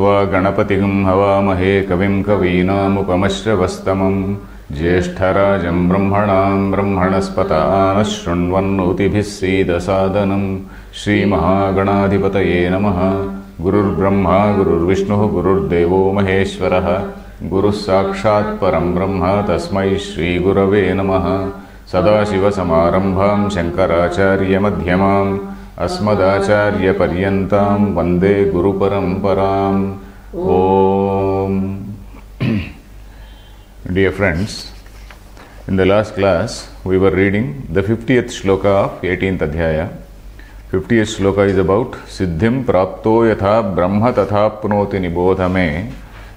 त्वा गणपतिं हवामहे कविं कवीनामुपमश्रवस्तमं ज्येष्ठराजं ब्रह्मणां ब्रह्मणस्पत आनः शृण्वन्नोतिभिः सीदसादनं श्रीमहागणाधिपतये नमः। गुरुर्ब्रह्मा गुरुर्विष्णुः गुरुर्देवो महेश्वरः गुरुः साक्षात् परं ब्रह्म तस्मै श्रीगुरवे नमः। सदाशिवसमारम्भां शङ्कराचार्यमध्यमाम् अस्मदाचार्यपर्यन्तां वन्दे गुरुपरम्पराम्। Om. Dear friends, in the last class we were reading the 50th shloka of 18th adhyaya. 50th shloka is about Siddhim prapto yatha brahma tatha pnoti nibodhame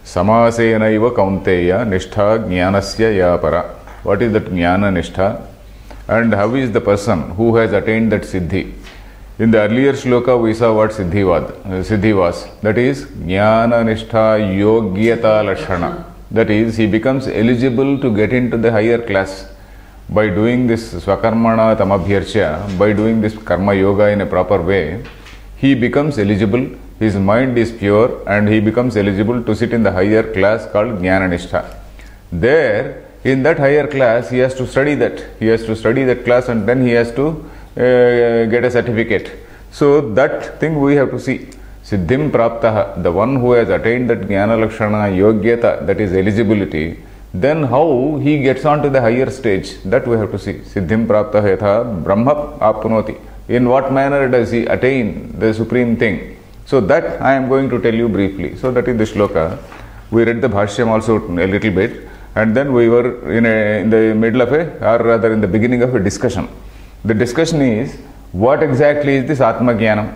samasenaiva kaunteya nishtha jnanasya yapara. What is that jnana nishtha and how is the person who has attained that siddhi? In the earlier shloka we saw what siddhi was. That is jnana nishtha yogyata lashana. That is, he becomes eligible to get into the higher class by doing this swakarmana tamabhyarcha, by doing this karma yoga in a proper way. He becomes eligible, his mind is pure and he becomes eligible to sit in the higher class called jnana nishtha. There, in that higher class, he has to study that. He has to study that class and then he has to get a certificate. So that thing we have to see. Siddhim praptaha, the one who has attained that jnana lakshana yogyata, that is eligibility, then how he gets on to the higher stage, that we have to see. Siddhim praptaha yatha brahma apnoti. In what manner does he attain the supreme thing? So that I am going to tell you briefly. So that is the shloka. We read the bhashyam also a little bit and then we were in the middle of or rather in the beginning of a discussion. The discussion is, what exactly is this Atma Jnanam?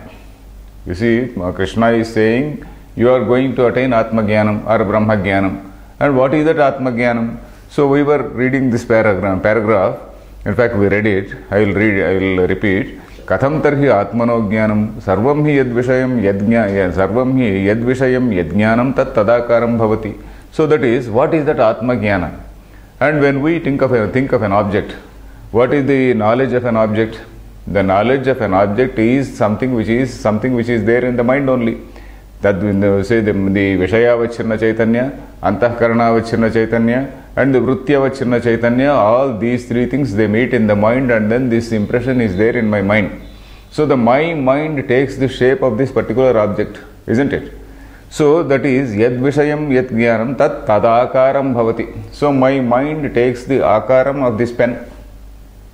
You see, Krishna is saying, you are going to attain Atma Jnanam or Brahma Jnanam. And what is that Atma Jnanam? So we were reading this paragraph. In fact, we read it. I will repeat. Katham tarhi Atmano Jnanam sarvam hi yadvishayam yadjnanam tat tadakaram bhavati. So that is, what is that Atma Jnana? And when we think of an object, what is the knowledge of an object? The knowledge of an object is something which is there in the mind only. That say the Vishayavachirna Chaitanya, Antahkaranavachirna Chaitanya, and the Vrutyavachirna Chaitanya, all these three things they meet in the mind and then this impression is there in my mind. So my mind takes the shape of this particular object, isn't it? So that is Yad Vishayam Yad Jnanam Tat Tadakaram Bhavati. So my mind takes the akaram of this pen.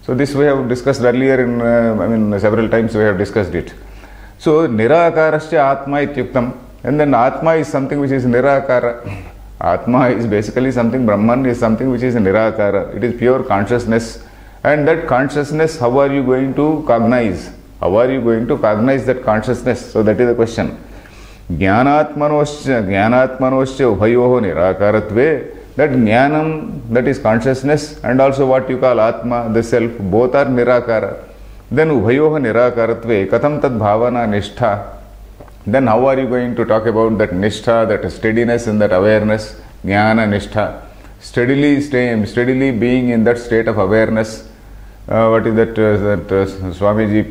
So this we have discussed earlier several times we have discussed it. So Nirakarasya Atma Ityuktam, and then Atma is something which is Nirakara. Atma is basically something, Brahman is something which is Nirakara. It is pure consciousness. And that consciousness, how are you going to cognize? How are you going to cognize that consciousness? So that is the question. Jnanatmanoscha ubhayoho Nirakaratve. That jnanam, that is consciousness, and also what you call Atma, the self, both are Nirakara. Then ubhayoha Nirakaratve, katham tad bhavana nishtha. Then how are you going to talk about that nishtha, that steadiness in that awareness, jnana nishtha, steadily being in that state of awareness. What is that Swamiji,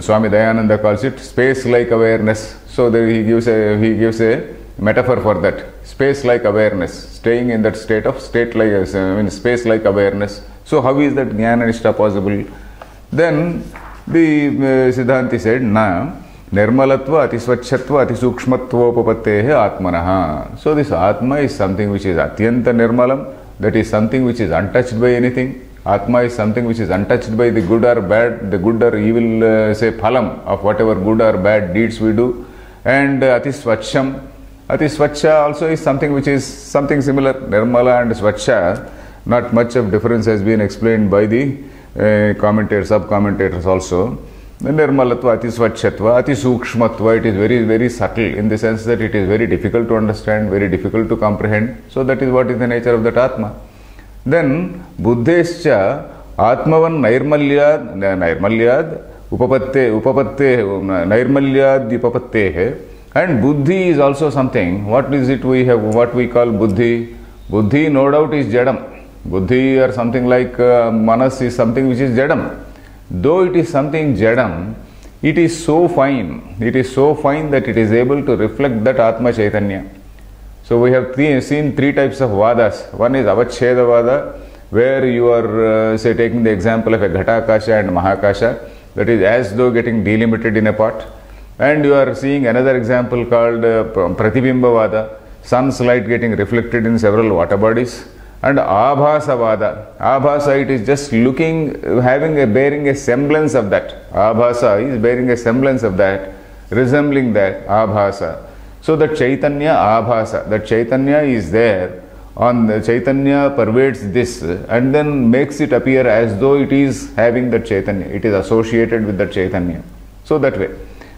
Swami Dayananda calls it space-like awareness. So there he gives a metaphor for that, space-like awareness, staying in that space-like awareness. So how is that jnana nishtha possible? Then the Siddhanti said, na nirmalatva atisvachatva atisukshmatva upapattehe atmanaha. So this Atma is something which is atyanta nirmalam, that is something which is untouched by anything. Atma is something which is untouched by the good or bad, the good or evil, phalam of whatever good or bad deeds we do. And atisvacham. Atisvacha also is something which is something similar. Nirmala and Svacha, not much of difference has been explained by the sub-commentators also. Nirmalatva, atisvachatva, atisukshmatva, it is very, very subtle in the sense that it is very difficult to understand, very difficult to comprehend. So that is what is the nature of that Atma. Then, buddhescha atmavan nairmalyad upapattehe. And buddhi is also something. What is it we have, what we call buddhi? Buddhi no doubt is jadam. Buddhi or something like manas is something which is jadam. Though it is something jadam, it is so fine. It is so fine that it is able to reflect that Atma Chaitanya. So we have seen three types of vadas. One is Avacheda Vada, where you are say taking the example of a Ghatakasha and Mahakasha, that is as though getting delimited in a pot. And you are seeing another example called Pratibimba Vada, sun's light getting reflected in several water bodies. And Abhasa Vada. Abhasa, it is just looking, bearing a semblance of that. Abhasa is bearing a semblance of that, resembling that, Abhasa. So that Chaitanya Abhasa, that Chaitanya is there, on the Chaitanya pervades this and then makes it appear as though it is having that Chaitanya, it is associated with that Chaitanya. So that way.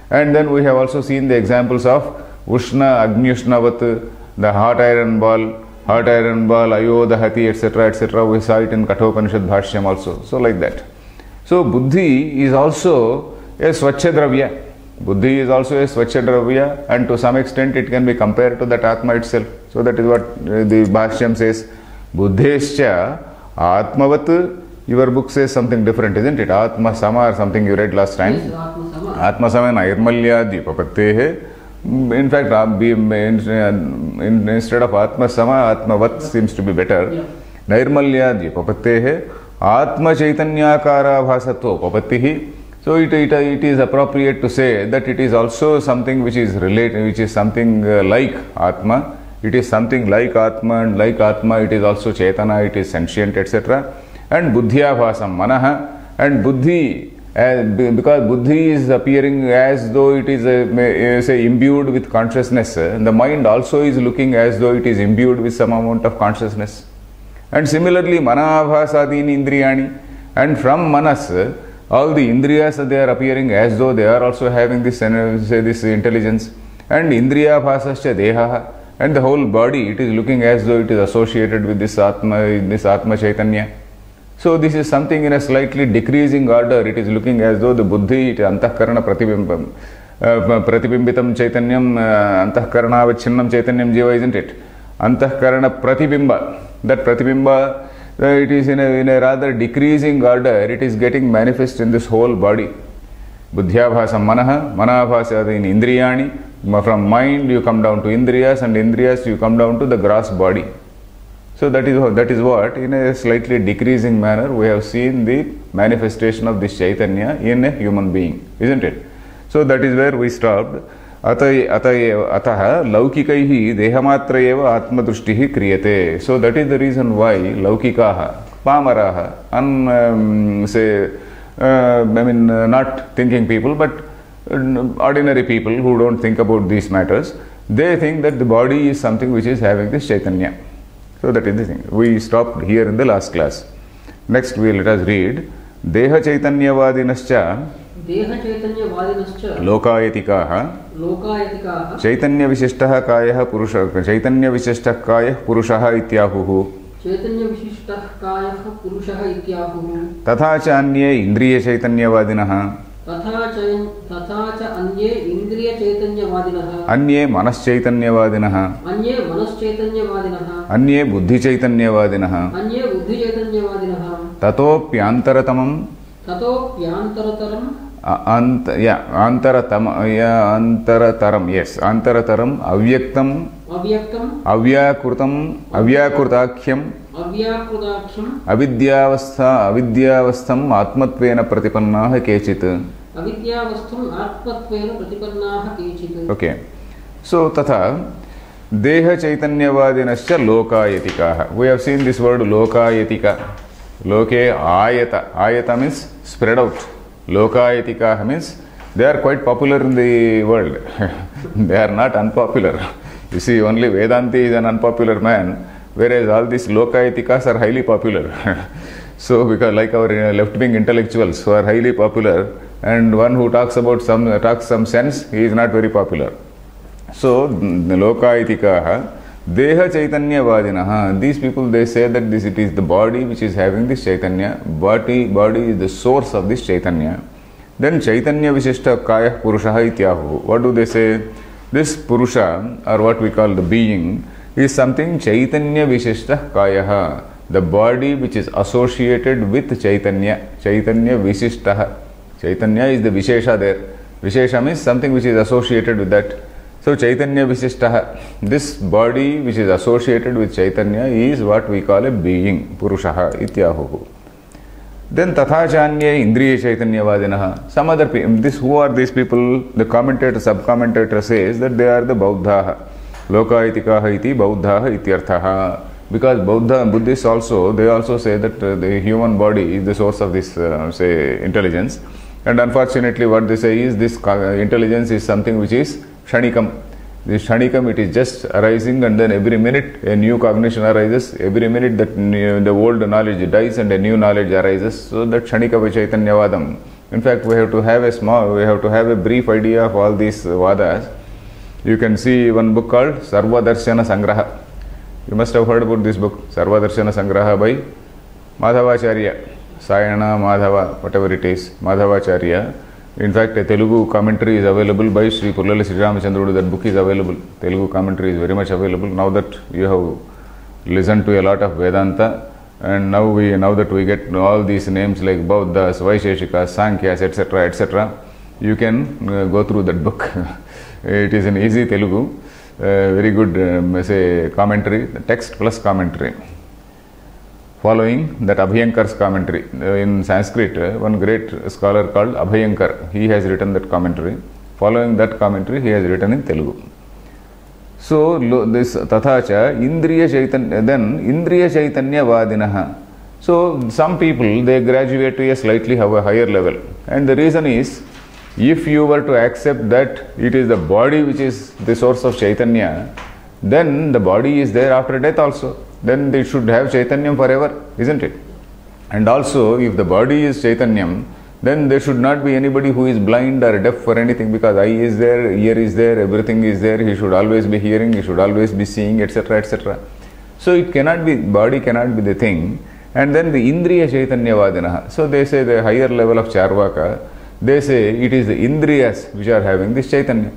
And then we have also seen the examples of Ushna, Agnyushnavat, the hot iron ball, Ayodhati, etc., etc. We saw it in Kathopanishad Bhashyam also. So like that. So Buddhi is also a Swachha Dravya. Buddhi is also a Swachha Dravya, and to some extent it can be compared to that Atma itself. So that is what the Bhashyam says. Buddhescha Atmavat. Your book says something different, isn't it? Atma Sama or something you read last time. Yes, Atma Sama. Atma Sama Nairmalya Dipapattehe. In fact, instead of Atma Sama, Atmavat seems to be better. Yeah. Nairmalya Dipapattehe Atma Chaitanyakara Bhasatva Papattihi. So it is appropriate to say that it is also something which is related, which is something like Atma. It is something like Atma, and like Atma it is also Chaitana, it is sentient, etc. And Buddhya Bhasam Manaha, and Buddhi, because Buddhi is appearing as though it is say imbued with consciousness, and the mind also is looking as though it is imbued with some amount of consciousness. And similarly Manabhasadini Indriyani, and from Manas all the Indriyas, they are appearing as though they are also having this this intelligence. And Indriya Bhasascha Deha, and the whole body, it is looking as though it is associated with this Atma Chaitanya. So this is something in a slightly decreasing order. It is looking as though the Buddhi, it is Antahkarana Pratibimbam, Pratibimbitam Chaitanyam, Antahkarana Vachinnam Chaitanyam Jiva, isn't it? Antahkarana Pratibimba. That Pratibimba, it is in a rather decreasing order. It is getting manifest in this whole body. Buddhyabhasam Manaha, Manabhasa in Indriyani. From mind you come down to Indriyas, and Indriyas you come down to the gross body. So that is what, in a slightly decreasing manner, we have seen the manifestation of this Chaitanya in a human being, isn't it? So that is where we stopped. Ataha laukikaihi dehamatrayeva atmadrushtihi kriyate. So that is the reason why laukikaha, pamaraha, not thinking people, but ordinary people who don't think about these matters, they think that the body is something which is having this Chaitanya. So that is the thing. We stopped here in the last class. Next let us read Deha Chaitanyavadinascha Lokayatikaha Chaitanya Vishishtah Kayah Purusha Chaitanya Vishishtah Kayah Purushaha Ityahuhu Tatha cha anye Indriya Chaitanyavadinaha तथा च अन्ये इंद्रिय चैतन्यवादिनः अन्ये मनस चैतन्यवादिनः अन्ये बुद्धि चैतन्यवादिनः ततोप्यांतरतमं अंतरतरम अव्याकृतम अव्याकृताख्यम अविद्यावस्थम आत्मत्वेन प्रतिपन्नाः केचित्. Okay. So tatha deha chaitanyavadinascha lokayatikaah. We have seen this word lokayatika. Loke ayata. Ayata means spread out. Lokayatikah means they are quite popular in the world. They are not unpopular. You see, only Vedanti is an unpopular man, whereas all these Lokayatikas are highly popular. So, because like our left-wing intellectuals who are highly popular, and one who talks some sense, he is not very popular. So, Lokayatikaha, Deha Chaitanyavadinaha, these people, they say that it is the body which is having this Chaitanya, body is the source of this Chaitanya. Then Chaitanya Vishishta Kaya Purushaha Ityahu. What do they say? This Purusha, or what we call the being, is something Chaitanya Vishishta Kayaha, the body which is associated with Chaitanya. Chaitanya Vishishtaha. Chaitanya is the Vishesha there. Vishesham is something which is associated with that. So Chaitanya Visishtaha, this body which is associated with Chaitanya is what we call a being, Purushaha Ityahuhu. Then Tathachanye Indriya Chaitanyavadinaha. Some other people, who are these people? The commentator, sub-commentator says that they are the Bauddhaha. Lokaitikaha iti Bauddhaha ityarthaha. Because Buddhists also, they also say that the human body is the source of this, intelligence. And unfortunately what they say is this intelligence is something which is Kshanikam. This Kshanikam, it is just arising, and then every minute a new cognition arises, every minute that the old knowledge dies and a new knowledge arises. So that Kshanika Chaitanyavadam. In fact, we have to have a brief idea of all these vadas. You can see one book called Sarvadarshana Sangraha. You must have heard about this book, Sarvadarshana Sangraha by Madhavacharya, Sayana, Madhava, whatever it is, Madhavacharya. In fact, a Telugu commentary is available by Sri Pullali Sri Ramachandrudu. That book is available. Telugu commentary is very much available. Now that you have listened to a lot of Vedanta, and now that we get all these names like Bauddhas, Vaisheshikas, Sankhyas, etc., etc., you can go through that book. It is an easy Telugu, very good commentary, text plus commentary. Following that Abhyankar's commentary. In Sanskrit, one great scholar called Abhyankar, he has written that commentary. Following that commentary, he has written in Telugu. So, this Tathacha, Indriya Chaitanya, then Indriya Chaitanya Vadinaha. So, some people, they graduate to a slightly higher level. And the reason is, if you were to accept that it is the body which is the source of Chaitanya, then the body is there after death also. Then they should have Chaitanyam forever, isn't it? And also, if the body is Chaitanyam, then there should not be anybody who is blind or deaf for anything, because eye is there, ear is there, everything is there, he should always be hearing, he should always be seeing, etc., etc. So it cannot be, body cannot be the thing. And then the Indriya Chaitanya Vadinaha. So they say the higher level of Charvaka, they say it is the Indriyas which are having this Chaitanya.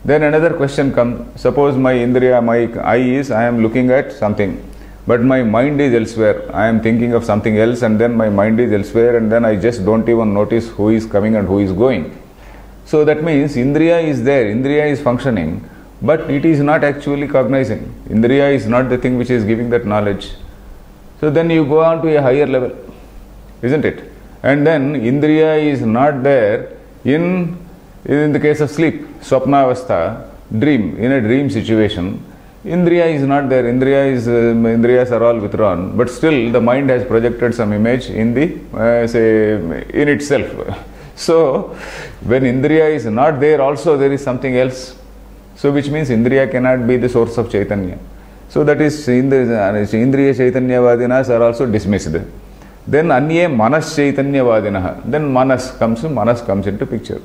Then another question comes, suppose my Indriya, my eye is, I am looking at something, but my mind is elsewhere. I am thinking of something else, and then my mind is elsewhere, and then I just don't even notice who is coming and who is going. So that means Indriya is there, Indriya is functioning, but it is not actually cognizing. Indriya is not the thing which is giving that knowledge. So then you go on to a higher level, isn't it? And then Indriya is not there in the case of sleep, Swapnavastha, dream, in a dream situation. Indriya is not there, Indriyas are all withdrawn, but still the mind has projected some image in the, in itself. So, when Indriya is not there also there is something else. So, which means Indriya cannot be the source of Chaitanya. So, that is, Indriya Chaitanya Vadinas are also dismissed. Then, Anye Manas Chaitanya Vadinaha. Then Manas comes into picture.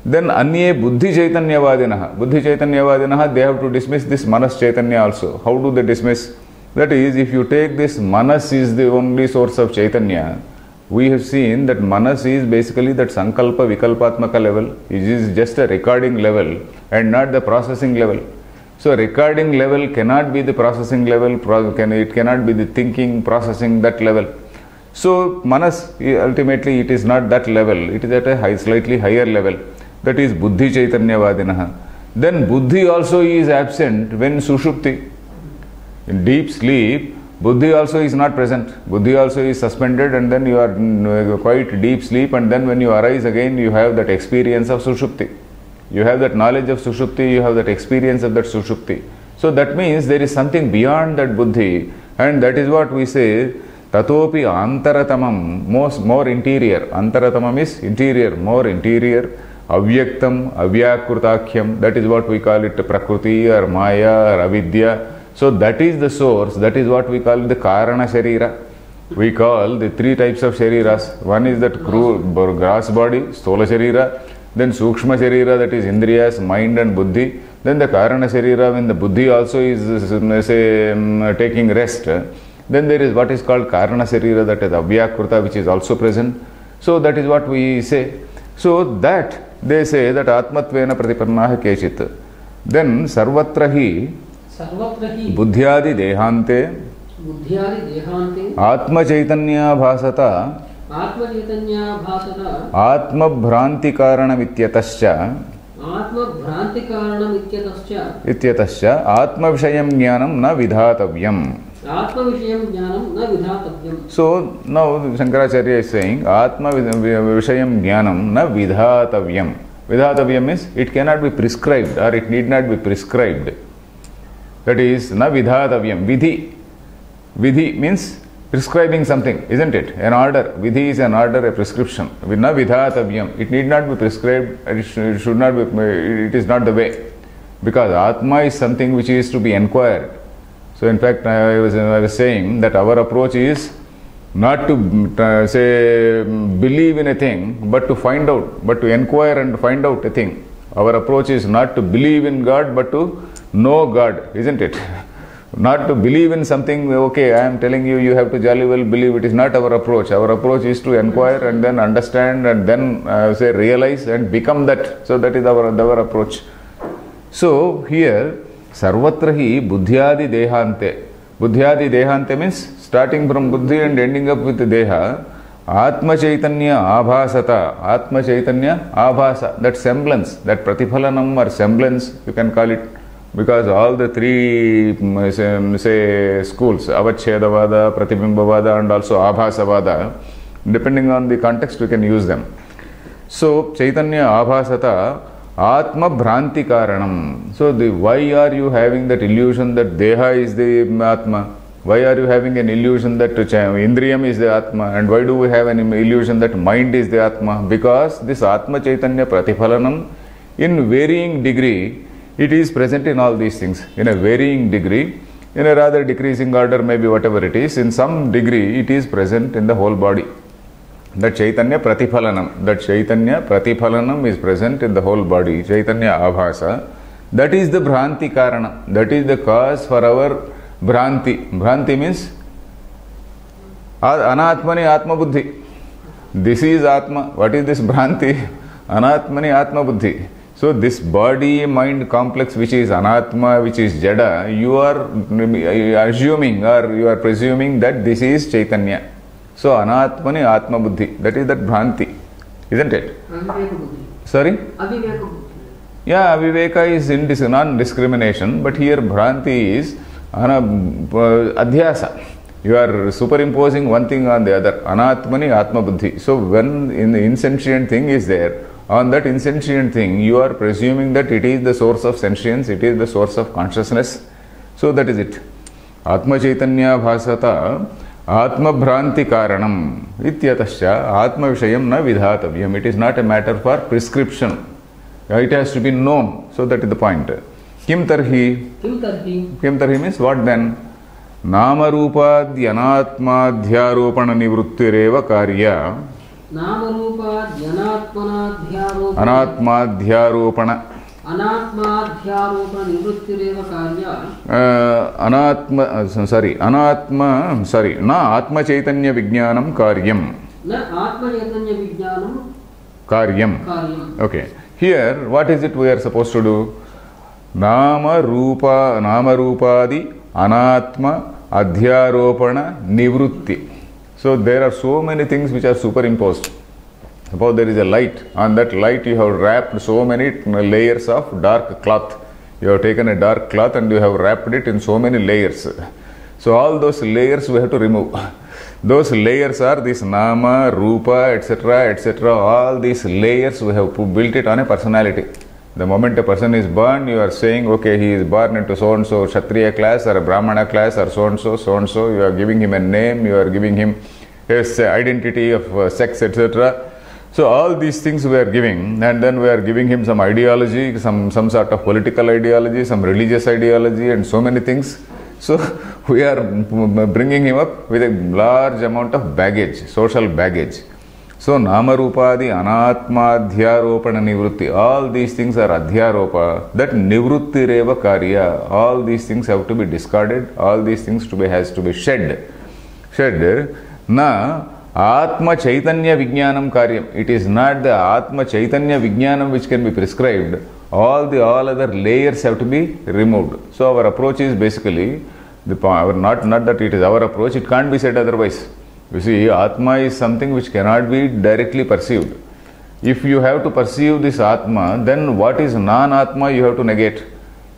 Then Anye Buddhi Chaitanya Vadinaha. Buddhi Chaitanya Vadinaha, they have to dismiss this Manas Chaitanya also. How do they dismiss? That is, if you take this Manas is the only source of Chaitanya, we have seen that Manas is basically that Sankalpa Vikalpatmaka level. It is just a recording level and not the processing level. So recording level cannot be the processing level, it cannot be the thinking, processing, that level. So Manas, ultimately it is not that level, it is at a slightly higher level. That is Buddhi Chaitanya Vadinaha. Then Buddhi also is absent when Sushupti. In deep sleep, Buddhi also is not present. Buddhi also is suspended, and then you are quite deep sleep, and then when you arise again, you have that experience of Sushupti. You have that knowledge of Sushupti, you have that experience of that Sushupti. So that means there is something beyond that Buddhi, and that is what we say, Tatopi Antaratamam, more interior. Antaratamam is interior, more interior. Avyaktam, Avyakrutakhyam, that is what we call it, Prakriti or Maya or Avidya. So that is the source, that is what we call the Karana Sharira. We call the three types of Shariras. One is that gross body, Sthola Sharira, then Sukshma Sharira, that is Indriyas, mind and Buddhi. Then the Karana Sharira, when the Buddhi also is taking rest. Then there is what is called Karana Sharira, that is Avyakruta, which is also present. So that is what we say. So that they say that Atmatvena Pratipannaha Kechit. Then Sarvatrahi Buddhyadi Dehante Atma Chaitanya Bhasata आत्मचैतन्याभासः आत्मभ्रान्तिकारणमित्यतश्च आत्मभ्रान्तिकारणमित्यतश्च इत्यतश्च आत्मविषयं ज्ञानं न विधातव्यम्. आत्मविषयं ज्ञानं न विधातव्यम्. So now Shankaracharya is saying Atma Vishayam Jnanam na vidhatavyam. Vidhatavyam means it cannot be prescribed or it need not be prescribed. That is na vidhatavyam. Vidhi means prescribing something, isn't it? An order. Vidhi is an order, a prescription. Na vidhatavyam. It need not be prescribed. It should not be. It is not the way, because Atma is something which is to be inquired. So in fact, I was saying that our approach is not to say believe in a thing, but to find out, but to inquire and find out a thing. Our approach is not to believe in God, but to know God, isn't it? Not to believe in something, okay, I am telling you, you have to jolly well believe. It is not our approach. Our approach is to inquire and then understand and then say realize and become that. So that is our approach. So here, Sarvatra hi buddhyadi dehante. Buddhyadi dehante means starting from buddhi and ending up with deha. Atma chaitanya abhasata. Atma chaitanya abhasa. That semblance, that pratiphalanam or semblance, you can call it. Because all the three, say, schools, avachedavada, pratibimbavada and also abhasavada, depending on the context, we can use them. So, chaitanya abhasata, atma bhranti karanam. So, why are you having that illusion that deha is the atma? Why are you having an illusion that indriyam is the atma? And why do we have an illusion that mind is the atma? Because this atma chaitanya pratiphalanam, in varying degree, it is present in all these things, in a varying degree, in a rather decreasing order, maybe whatever it is, in some degree it is present in the whole body. That Chaitanya Pratiphalanam is present in the whole body, Chaitanya Abhasa. That is the Bhranti Karana, that is the cause for our Bhranti. Bhranti means Anatmani Atma Buddhi. This is Atma. What is this Bhranti? Anatmani Atma Buddhi. So this body-mind complex which is anatma, which is jada, you are assuming or you are presuming that this is Chaitanya. So anatmani atma buddhi, that is that bhranti, isn't it? Sorry? Aviveka buddhi. Yeah, aviveka is non-discrimination, but here bhranti is adhyasa. You are superimposing one thing on the other. Anatmani atma buddhi. So when in the insentient thing is there, on that insentient thing, you are presuming that it is the source of sentience, it is the source of consciousness. So that is it. Atma Chaitanya Bhasata Atma Bhranti Karanam Ityatascha Atma Vishayam na Vidhatavyam. It is not a matter for prescription. It has to be known. So that is the point. Kim Tarhi? Kim Tarhi? Kim Tarhi means what then? Nama Rupa Dhyanatma Dhyaropana Nivrittireva Karya. Anatmadhyaropana na Atma Chaitanya Vijnanam Karyam. Okay. Here, what is it we are supposed to do? Nama Rupadi Anatma Adhyaropana Nivrutti. So there are so many things which are superimposed. Suppose there is a light. On that light you have wrapped so many layers of dark cloth. You have taken a dark cloth and you have wrapped it in so many layers. So all those layers we have to remove. Those layers are this Nama, Rupa, etc., etc. All these layers we have built it on a personality. The moment a person is born, you are saying, okay, he is born into so-and-so Kshatriya class or a Brahmana class or so-and-so, so-and-so. You are giving him a name, you are giving him his identity of sex, etc. So all these things we are giving, and then we are giving him some ideology, some sort of political ideology, some religious ideology, and so many things. So we are bringing him up with a large amount of baggage, social baggage. So Namarupadi, Anatma, Adhyaropana, Nivrutti, all these things are Adhyaropa. That Nivrutti Reva Karya, all these things have to be discarded, all these things has to be shed. Na Atma Chaitanya Vijnanam Karyam. It is not the Atma Chaitanya Vijnanam which can be prescribed. All other layers have to be removed. So our approach is basically, not that it is our approach, it can't be said otherwise. You see, Atma is something which cannot be directly perceived. If you have to perceive this Atma, then what is non-Atma you have to negate.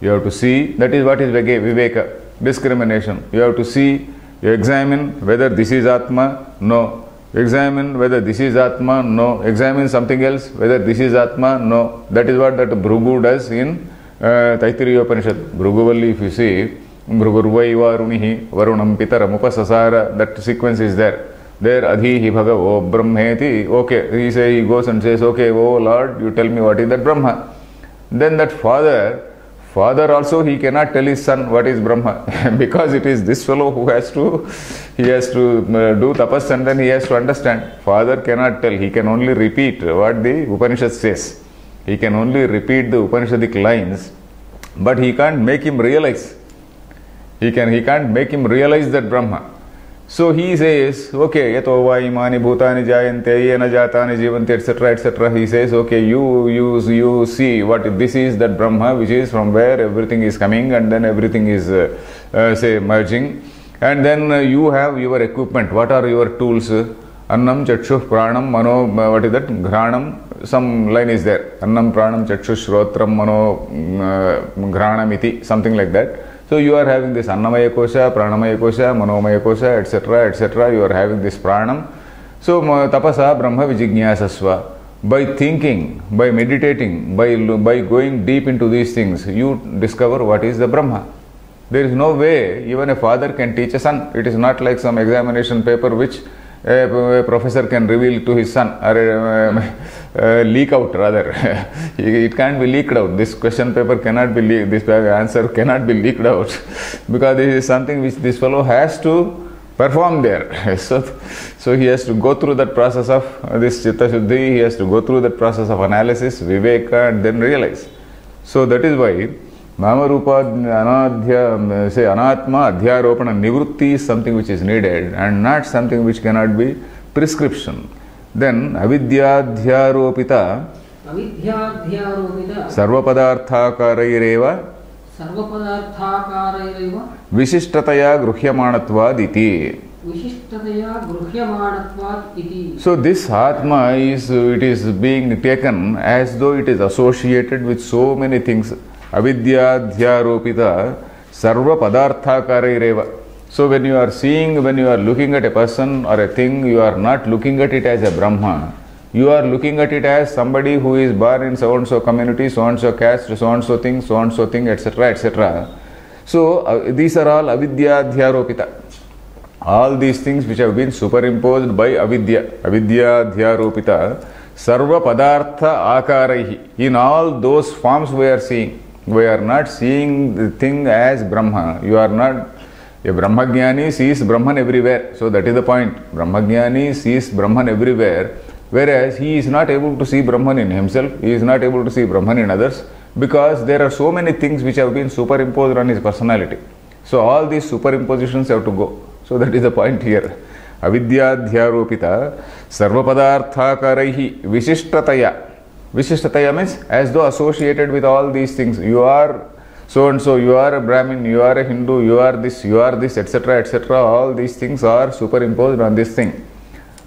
You have to see, that is what is Viveka, discrimination. You have to see, you examine whether this is Atma, no. Examine whether this is Atma, no. Examine something else, whether this is Atma, no. That is what that Bhrugu does in Taittiriya Upanishad. Bhruguvalli, if you see, Bhrugurvaiva Runihi Varunam Pitaram Upasasara, that sequence is there. There Adhihi Bhagavo Brahmeti, okay, he goes and says, okay, oh Lord, you tell me what is that Brahma. Then that father also, he cannot tell his son what is Brahma because it is this fellow who has to do tapas and then he has to understand. Father cannot tell, he can only repeat what the Upanishad says. He can only repeat the Upanishadic lines, but he can't make him realize. He can't make him realize that Brahma. So he says, okay, yato va imani bhutani jayante yena jatani jivanti, etc., etc. He says, okay, you see what this is, that Brahma, which is from where everything is coming and then everything is, say, merging. And then you have your equipment. What are your tools? Annam, Chakshuh, Pranam, Mano, what is that? Ghranam, some line is there. Annam, Pranam, Chakshuh, Shrotram, Mano, Ghranam iti, something like that. So you are having this Annamaya Kosha, Pranamaya Kosha, Manomaya Kosha, etc., etc. You are having this Pranam. So Tapasa Brahma Vijignyasasva. By thinking, by meditating, by going deep into these things, you discover what is the Brahma. There is no way even a father can teach a son. It is not like some examination paper which a professor can reveal to his son, or leak out rather. It can't be leaked out. This question paper cannot be leaked, this answer cannot be leaked out because this is something which this fellow has to perform there. So he has to go through that process of this Chitta Shuddhi, he has to go through that process of analysis, Viveka, and then realize. So that is why Nama Rupa Anadhya, say Anatma Adhyaropana Nivrutti is something which is needed and not something which cannot be prescription. Then Avidyadhyaropita Sarvapadarthakaraireva Vishishtataya Gruhyamanatvad iti. So this Atma is being taken as though it is associated with so many things. Avidyadhyaropita sarva padarthakaraireva. So when you are seeing, when you are looking at a person or a thing, you are not looking at it as a Brahma. You are looking at it as somebody who is born in so-and-so community, so-and-so caste, so-and-so thing, etc., etc. So these are all avidyadhyaropita. All these things which have been superimposed by avidya, avidyadhyaropita, sarva padartha akaraihi. In all those forms we are seeing. We are not seeing the thing as Brahma. You are not, a Brahmagyani sees Brahman everywhere. So that is the point. Brahmagyani sees Brahman everywhere, whereas he is not able to see Brahman in himself. He is not able to see Brahman in others because there are so many things which have been superimposed on his personality. So all these superimpositions have to go. So that is the point here. Avidyadhyaropita sarvapadarthakaraihi vishishtataya. Vishishtataya means as though associated with all these things. You are so and so, you are a Brahmin, you are a Hindu, you are this, etc., etc. All these things are superimposed on this thing.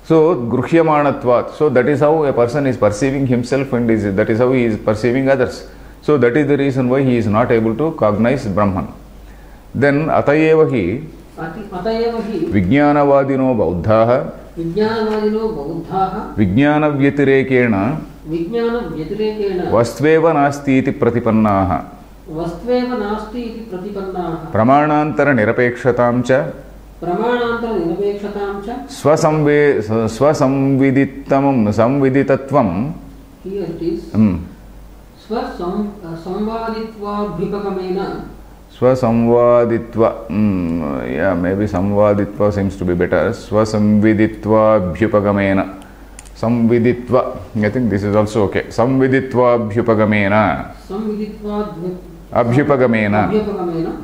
So gruhyamanatvat. So that is how a person is perceiving himself and that is how he is perceiving others. So that is the reason why he is not able to cognize Brahman. Then atayevahi Vijnanavadino Bauddhaha Vijnana Vyatirekena Vastveva Nasti iti Pratipannaha Pramanantara Nirapekshatam cha Swasamviditatvam. Here it is. Swasamvaditva Swasamvaditva. Yeah, maybe Samvaditva seems to be better. Swasamviditva bhyupagamena. Samviditva. I think this is also okay. Samviditva bhyupagamena. Abhyupagamena.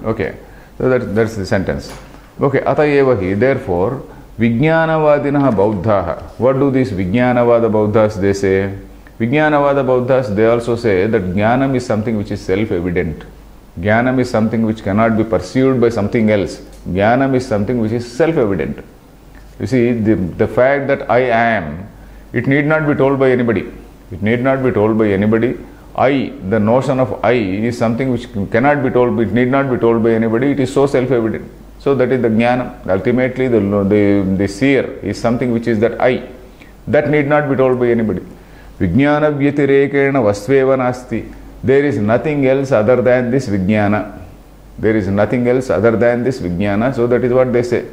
Okay. So that's the sentence. Okay. Atayevahi. Therefore, Vijnanavadinaha Bauddhaha. What do these Vijnanavada Bauddhas they say? Vijnanavada Bauddhas they also say that Jnanam is something which is self-evident. Jnanam is something which cannot be perceived by something else. Jnanam is something which is self-evident. You see, the fact that I am, it need not be told by anybody. It need not be told by anybody. I, the notion of I is something which cannot be told, it need not be told by anybody. It is so self-evident. So that is the jnana. Ultimately, the seer is something which is that I. That need not be told by anybody. Vijnana vyatirekena vastveva nasti. There is nothing else other than this vijnana. There is nothing else other than this vijnana. So that is what they say.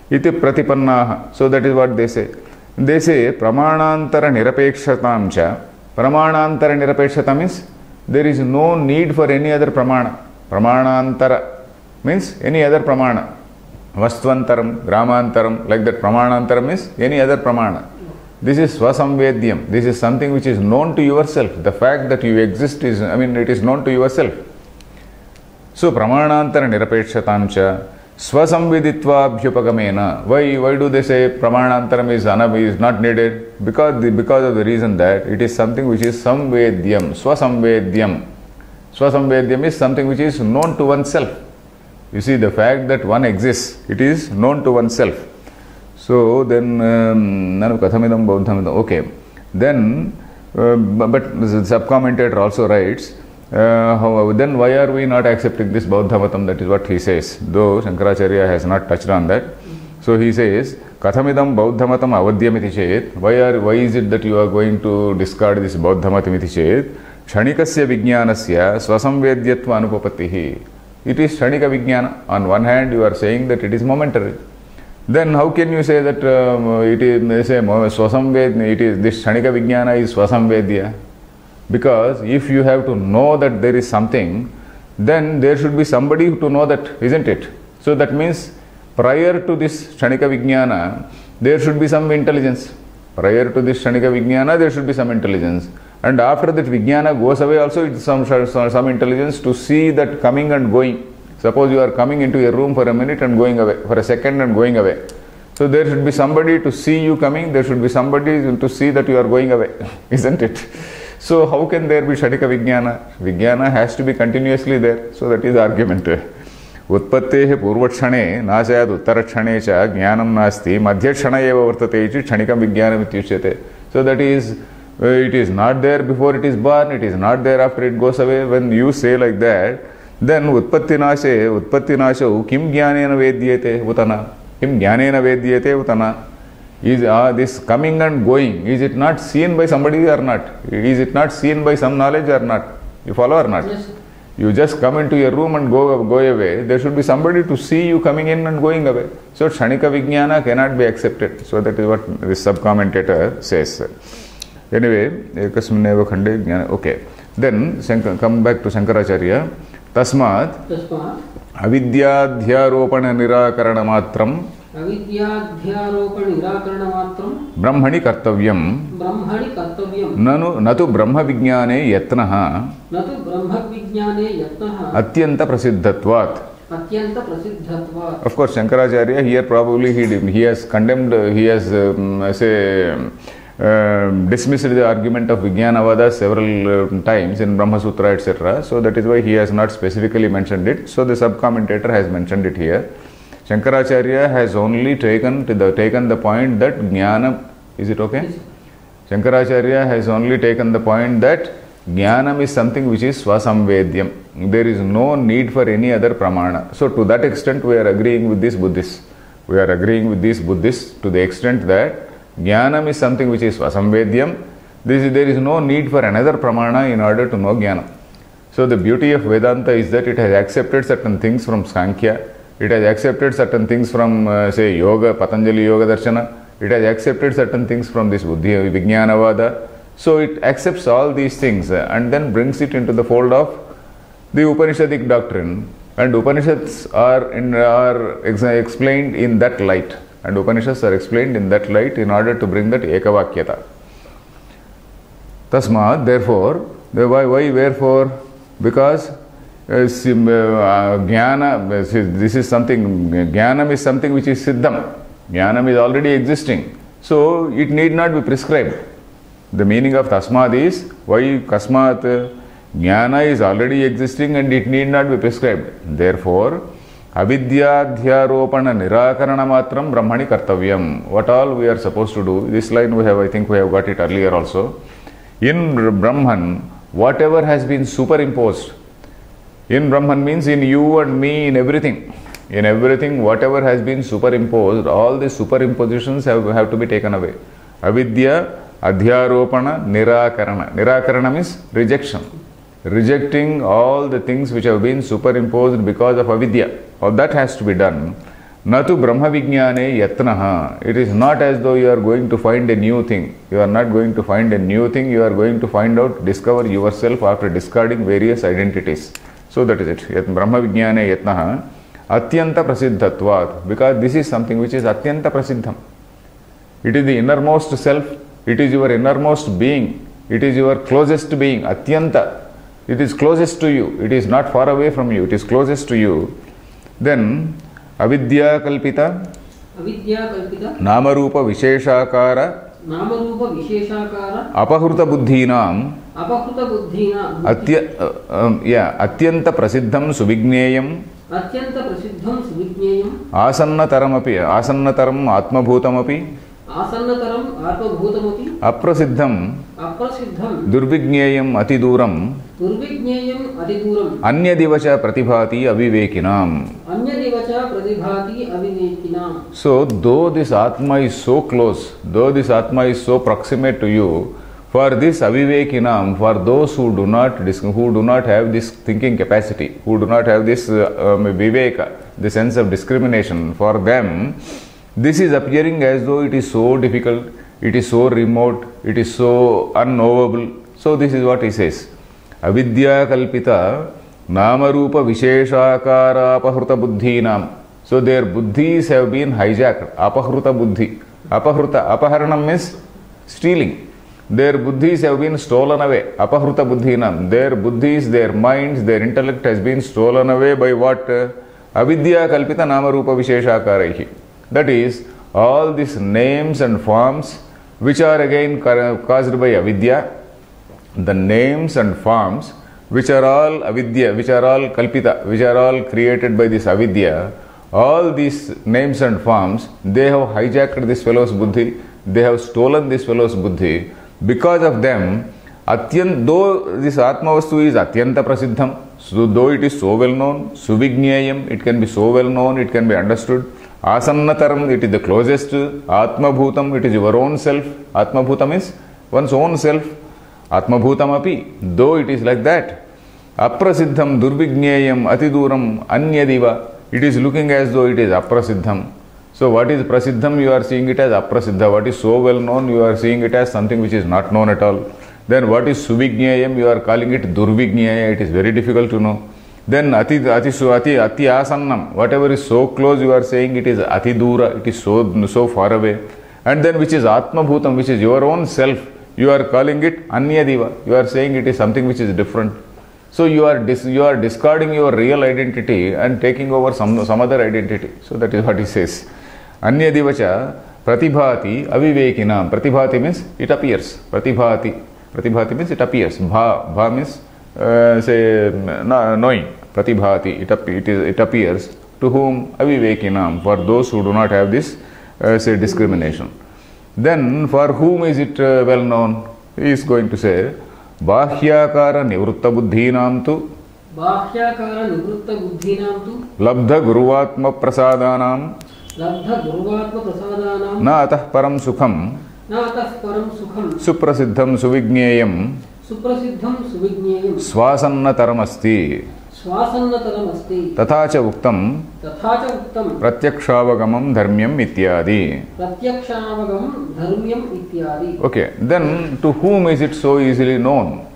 Iti pratipannaha. So that is what they say. They say pramanantara nirapekshatam cha. Pramanantara nirapekshata means there is no need for any other pramana. Pramanantara means any other pramana. Vastvantaram, gramantaram, like that. Pramanantaram means any other pramana. This is swasamvedyam. This is something which is known to yourself. The fact that you exist is, it is known to yourself. So, pramanantara nirapekshatam cha swasamviditva abhyupagamena. Why do they say pramanantaram is not needed? Because of the reason that it is something which is samvedyam, swasamvedyam. Swasamvedyam is something which is known to oneself. You see, the fact that one exists, it is known to oneself. So then, nanu kathamidam bauddhamidam. Okay. Then, but the sub-commentator also writes, then why are we not accepting this Bauddhamatam? That is what he says. Though Shankaracharya has not touched on that. So he says, Kathamidam Bauddhamatam avadyamiti chet. Why is it that you are going to discard this Bauddhamatam iti chet? Kshanikasya vijnanasya swasamvedyatva anupapatihi. It is Kshanika vijnana. On one hand, you are saying that it is momentary. Then how can you say that it is, say, swasamvedya, it is, this Kshanika vijnana is swasamvedya? Because if you have to know that there is something, then there should be somebody to know that, isn't it? So that means prior to this Kshanika vijnana, there should be some intelligence. Prior to this Kshanika vijnana, there should be some intelligence. And after that vijnana goes away also, it's some intelligence to see that coming and going. Suppose you are coming into a room for a minute and going away, for a second and going away. So there should be somebody to see you coming, there should be somebody to see that you are going away, isn't it? So how can there be Kshanika vijnana? Vijnana has to be continuously there. So that is the argument. Utpattehe purvakshane nasayad uttarakshane cha jnanam nasti madhyakshana eva vartate iti kshanikam vijnanam ityuchyate. So that is, it is not there before it is born, it is not there after it goes away. When you say like that, then utpatti nasau kim jnanena vedyate utana. Kim jnanena vedyate utana. Is this coming and going, is it not seen by somebody or not? Is it not seen by some knowledge or not? You follow or not? Yes. You just come into a room and go away. There should be somebody to see you coming in and going away. So Kshanika vijnana cannot be accepted. So that is what this sub-commentator says. Anyway, ekasmineva khande jnana. Okay. Then come back to Shankaracharya. Tasmat avidyadhyaropana nirakarana matram अविद्याध्यारोपण निराकरण मात्रम ब्रह्मणि कर्तव्यम नतु ब्रह्म विज्ञाने यत्नः अत्यंत प्रसिद्धत्वात्. Of course, Shankaracharya here probably he has condemned, he has dismissed the argument of Vijnanavada several times in Brahma Sutra, etc. So that is why he has not specifically mentioned it. So the sub-commentator has mentioned it here. Shankaracharya has only taken the point that jnanam, is it okay? Shankaracharya has only taken the point that jnanam is something which is swasamvedyam. There is no need for any other pramana. So to that extent we are agreeing with these Buddhists. We are agreeing with these Buddhists to the extent that jnanam is something which is swasamvedyam. There is no need for another pramana in order to know jnanam. So the beauty of Vedanta is that it has accepted certain things from Sankhya. It has accepted certain things from, say, Yoga, Patanjali Yoga Darshana. It has accepted certain things from this Buddhi, Vijnanavada. So it accepts all these things and then brings it into the fold of the Upanishadic doctrine. And Upanishads are explained in that light. And Upanishads are explained in that light in order to bring that Ekavakyata. Tasmat, therefore, wherefore? Because jnana, this is something, jnanam is something which is siddham. Jnanam is already existing. So it need not be prescribed. The meaning of tasmad is, why kasmat? Jnana is already existing and it need not be prescribed. Therefore, Avidyadhyaropana nirakarana matram brahmani kartavyam. What all we are supposed to do? This line we have, I think we have got it earlier also. In Brahman, whatever has been superimposed, in Brahman means in you and me, in everything. In everything, whatever has been superimposed, all the superimpositions have to be taken away. Avidya, adhyaropana, nirakarana. Nirakarana means rejection. Rejecting all the things which have been superimposed because of avidya. All that has to be done. Natu brahma vijnane yatnaha. It is not as though you are going to find a new thing. You are not going to find a new thing. You are going to find out, discover yourself after discarding various identities. So that is it. Brahma vijnane yatnaha atyanta prasiddhatvat. Because this is something which is atyanta prasiddham. It is the innermost self. It is your innermost being. It is your closest being. Atyanta. It is closest to you. It is not far away from you. It is closest to you. Then avidya kalpita namarupa visheshakara apahruta buddhinam atyanta prasiddham suvigneyam asannataram atmabhutamapi aprasiddham durvigneyam atiduram anyadivacha pratibhati avivekinam. So, though this Atma is so close, though this Atma is so proximate to you, for this avivekinam, for those who do not have this thinking capacity, who do not have this viveka, the sense of discrimination, for them, this is appearing as though it is so difficult, it is so remote, it is so unknowable. So, this is what he says. Avidya kalpita namarupa visheshakara apahruta buddhinam. So their buddhis have been hijacked. Apahruta buddhi. Apaharanam means stealing. Their buddhis have been stolen away. Apahruta buddhinam. Their buddhis, their minds, their intellect has been stolen away by what? Avidya kalpita namarupa visheshakaraihi. That is, all these names and forms which are again caused by avidya, the names and forms which are all avidya, which are all kalpita, which are all created by this avidya, all these names and forms, they have hijacked this fellow's buddhi, they have stolen this fellow's buddhi. Because of them, though this Atmavastu is atyanta prasiddham, so though it is so well known, suvigneyam, it can be so well known, it can be understood. Asannataram, it is the closest. Atmabhutam, it is your own self. Atmabhutam is one's own self. Atmabhutam api, though it is like that. Aprasiddham durvigneyam atiduram anyadiva, it is looking as though it is aprasiddham. So what is prasiddham? You are seeing it as aprasiddha. What is so well known? You are seeing it as something which is not known at all. Then what is suvigneyam? You are calling it durvigneya. It is very difficult to know. Then ati asannam, whatever is so close, you are saying it is ati dura, it is so far away. And then which is atmabhutam, which is your own self, you are calling it anyadiva. You are saying it is something which is different. So you are discarding your real identity and taking over some other identity. So that is what he says. Anyadivacha pratibhati avivekinam. Pratibhati means it appears. Pratibhati means it appears. Bha means knowing. Pratibhati, it appears. To whom? Avivekinam. For those who do not have this discrimination. Then for whom is it well known? He is going to say Bahyakara nivruta buddhinam tu Labdha guruvatma prasadanam Na atah param sukham Suprasiddham suvigneyam Swasannataram asti Tathacha uktam Pratyakshaavagamam dharmyam ityadi. Okay, then to whom is it so easily known?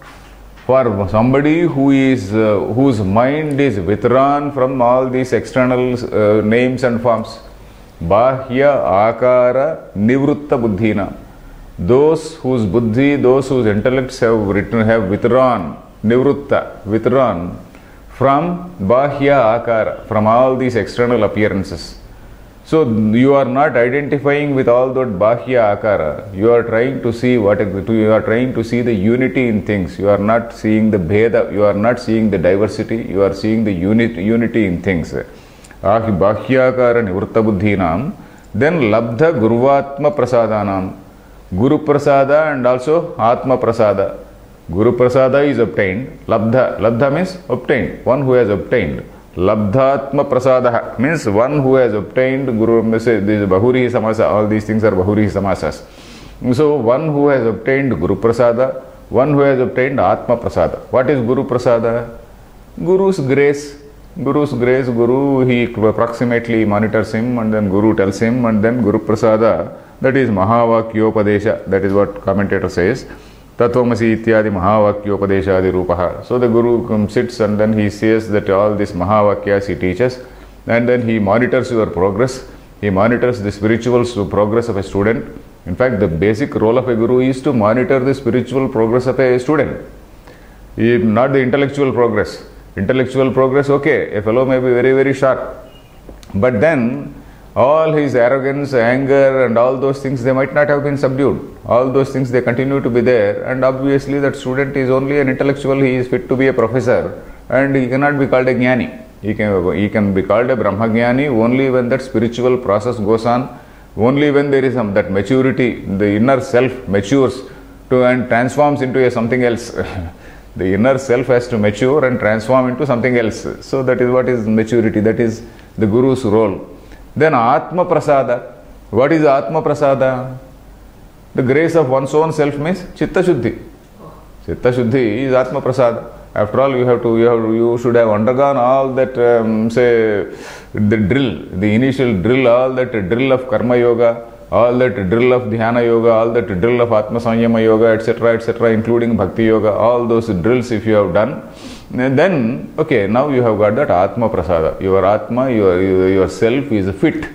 For somebody whose mind is withdrawn from all these external names and forms. Bahya akara nivrutta buddhina. Those whose buddhi, those whose intellects have withdrawn, nivrutta, withdrawn from Bahya Akara, from all these external appearances. So you are not identifying with all that Bahya Akara. You are trying to see you are trying to see the unity in things. You are not seeing the Bheda, you are not seeing the diversity, you are seeing the unity in things. बाह्याकार निवृत्त बुद्धीनाम, then labdha guruvatma prasadanam. Guru prasada and also atma prasada. Guru prasada is obtained. Labdha means obtained, one who has obtained. Labdhatma prasada means one who has obtained. Guru, this is Bahuri Samasa, all these things are Bahuri Samasas. So one who has obtained Guru prasada, one who has obtained Atma prasada. What is Guru prasada? Guru's grace. Guru's grace, Guru, he approximately monitors him and then Guru tells him, and then Guru prasada, that is Mahavakyopadesha, that is what commentator says. Tatvamasi ityadi Mahavakyopadeshadi rupaha. So the Guru sits and then he says that all these Mahavakyas he teaches, and then he monitors your progress. He monitors the spiritual progress of a student. In fact, the basic role of a Guru is to monitor the spiritual progress of a student, not the intellectual progress. Intellectual progress, okay, a fellow may be very, very sharp, but then all his arrogance, anger and all those things, they might not have been subdued. All those things, they continue to be there, and obviously that student is only an intellectual, he is fit to be a professor, and he cannot be called a jnani. He can be called a Brahmajnani only when that spiritual process goes on, only when there is that maturity, the inner self matures and transforms into something else. The inner self has to mature and transform into something else. So that is what is maturity, that is the Guru's role. Then Atma Prasada. What is Atma Prasada? The grace of one's own self means Chitta Shuddhi. Chitta Shuddhi is Atma Prasada. After all, you should have undergone all that, say, the drill, the initial drill, all that drill of Karma Yoga, all that drill of Dhyana Yoga, all that drill of Atma Sanyama Yoga, etc., including Bhakti Yoga, all those drills if you have done, then, okay, now you have got that Atma Prasada. Your Atma, your self is fit.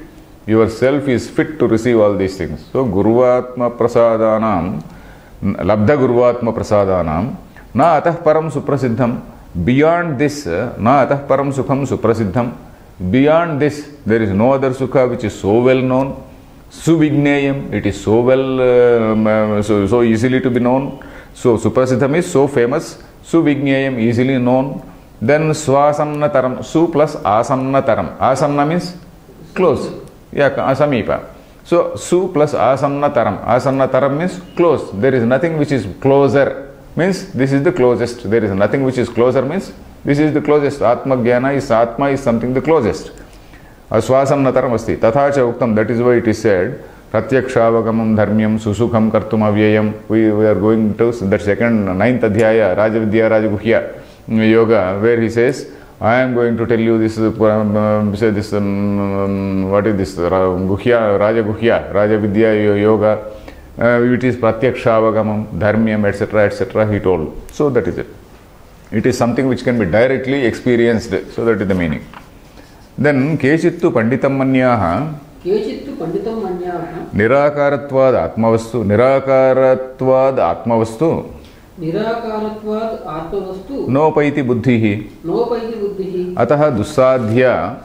Your self is fit to receive all these things. So, Guruvatma Prasadanam, Labdha Guruvatma Prasadanam, Na Atah Param Suprasiddham. Beyond this, Na Atah Param Sukham Suprasiddham. Beyond this, there is no other Sukha which is so well known. Suvigneyam, it is so well, so easily to be known. So Suprasiddham is so famous. Suvigneyam, easily known. Then Swasamnataram, Su plus Asamnataram. Asamna means close. Yeah, Asamipa. So Su plus Asamnataram. Asamnataram means close. There is nothing which is closer. Means this is the closest. There is nothing which is closer means this is the closest. Atma Jnana is Atma is something the closest. Aswasam nataram asti. Tatha cha uktam, that is why it is said, Pratyakshavagam dharmyam susukham kartum avyayam. We are going to that second, 9th adhyaya, Rajavidya Rajaguhya Yoga, where he says, I am going to tell you this, say this, what is this, Guhya, Rajaguhya, Rajavidya Yoga, it is Pratyakshavagam dharmyam, etc., he told. So that is it. It is something which can be directly experienced. So that is the meaning. Then Kechittu Panditam Manyaha Nirakaratvad Atmavastu Nopaiti Buddhihi Ataha Dussadhya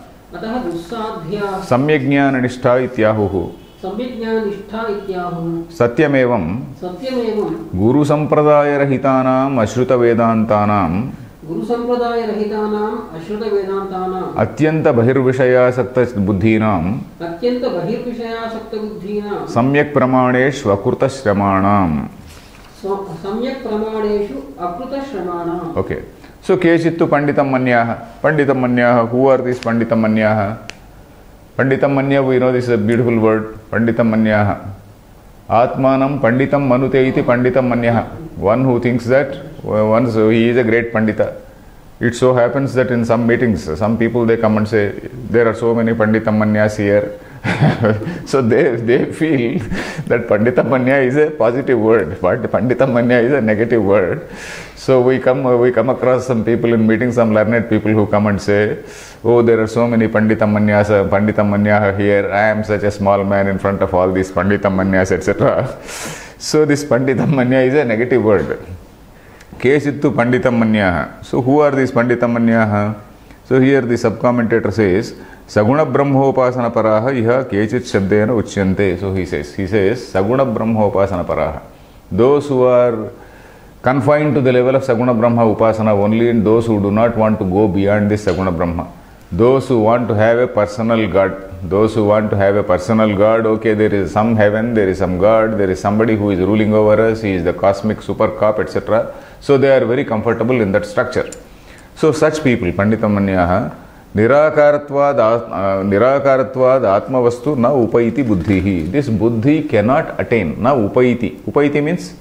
Samyajnana Nishtha Ityahuhu Satyamevam Guru Sampradaya Rahitanam Ashruta Vedantanam Atyanta Bahirvishayasakta Buddhinam Samyak Pramaneshu Akrita Shramanam. Okay. So Kechittu Panditam Manyaha. Panditam Manyaha. Who are these Panditam Manyaha? Panditam Manya, we know this is a beautiful word. Panditam Manyaha. Atmanam Panditam Manute iti Panditam Manyaha. One who thinks that once he is a great Pandita. It so happens that in some meetings, some people they come and say, there are so many Panditam Manyas here. So they feel that Panditam Manya is a positive word, but Panditam Manya is a negative word. So we come across some people in meetings, some learned people who come and say, oh, there are so many Panditam Manya here. I am such a small man in front of all these Panditam Manyas, etc. So this Panditam Manya is a negative word. Kechittu Panditam Manyaha. So who are these Panditam Manyaha? So here the sub-commentator says, Saguna Brahmopasana Paraha Iha Kechit Shabdena Uchyante. So he says, Saguna Brahmopasana Paraha. Those who are confined to the level of Saguna Brahma Upasana only, and those who do not want to go beyond this Saguna Brahma. Those who want to have a personal God, okay, there is some heaven, there is some God, there is somebody who is ruling over us, he is the cosmic super cop, etc. So they are very comfortable in that structure. So such people, Panditamanya, Nirakaratvad Atmavastu na upaiti buddhihi. This buddhi cannot attain. Na upaiti. Upaiti means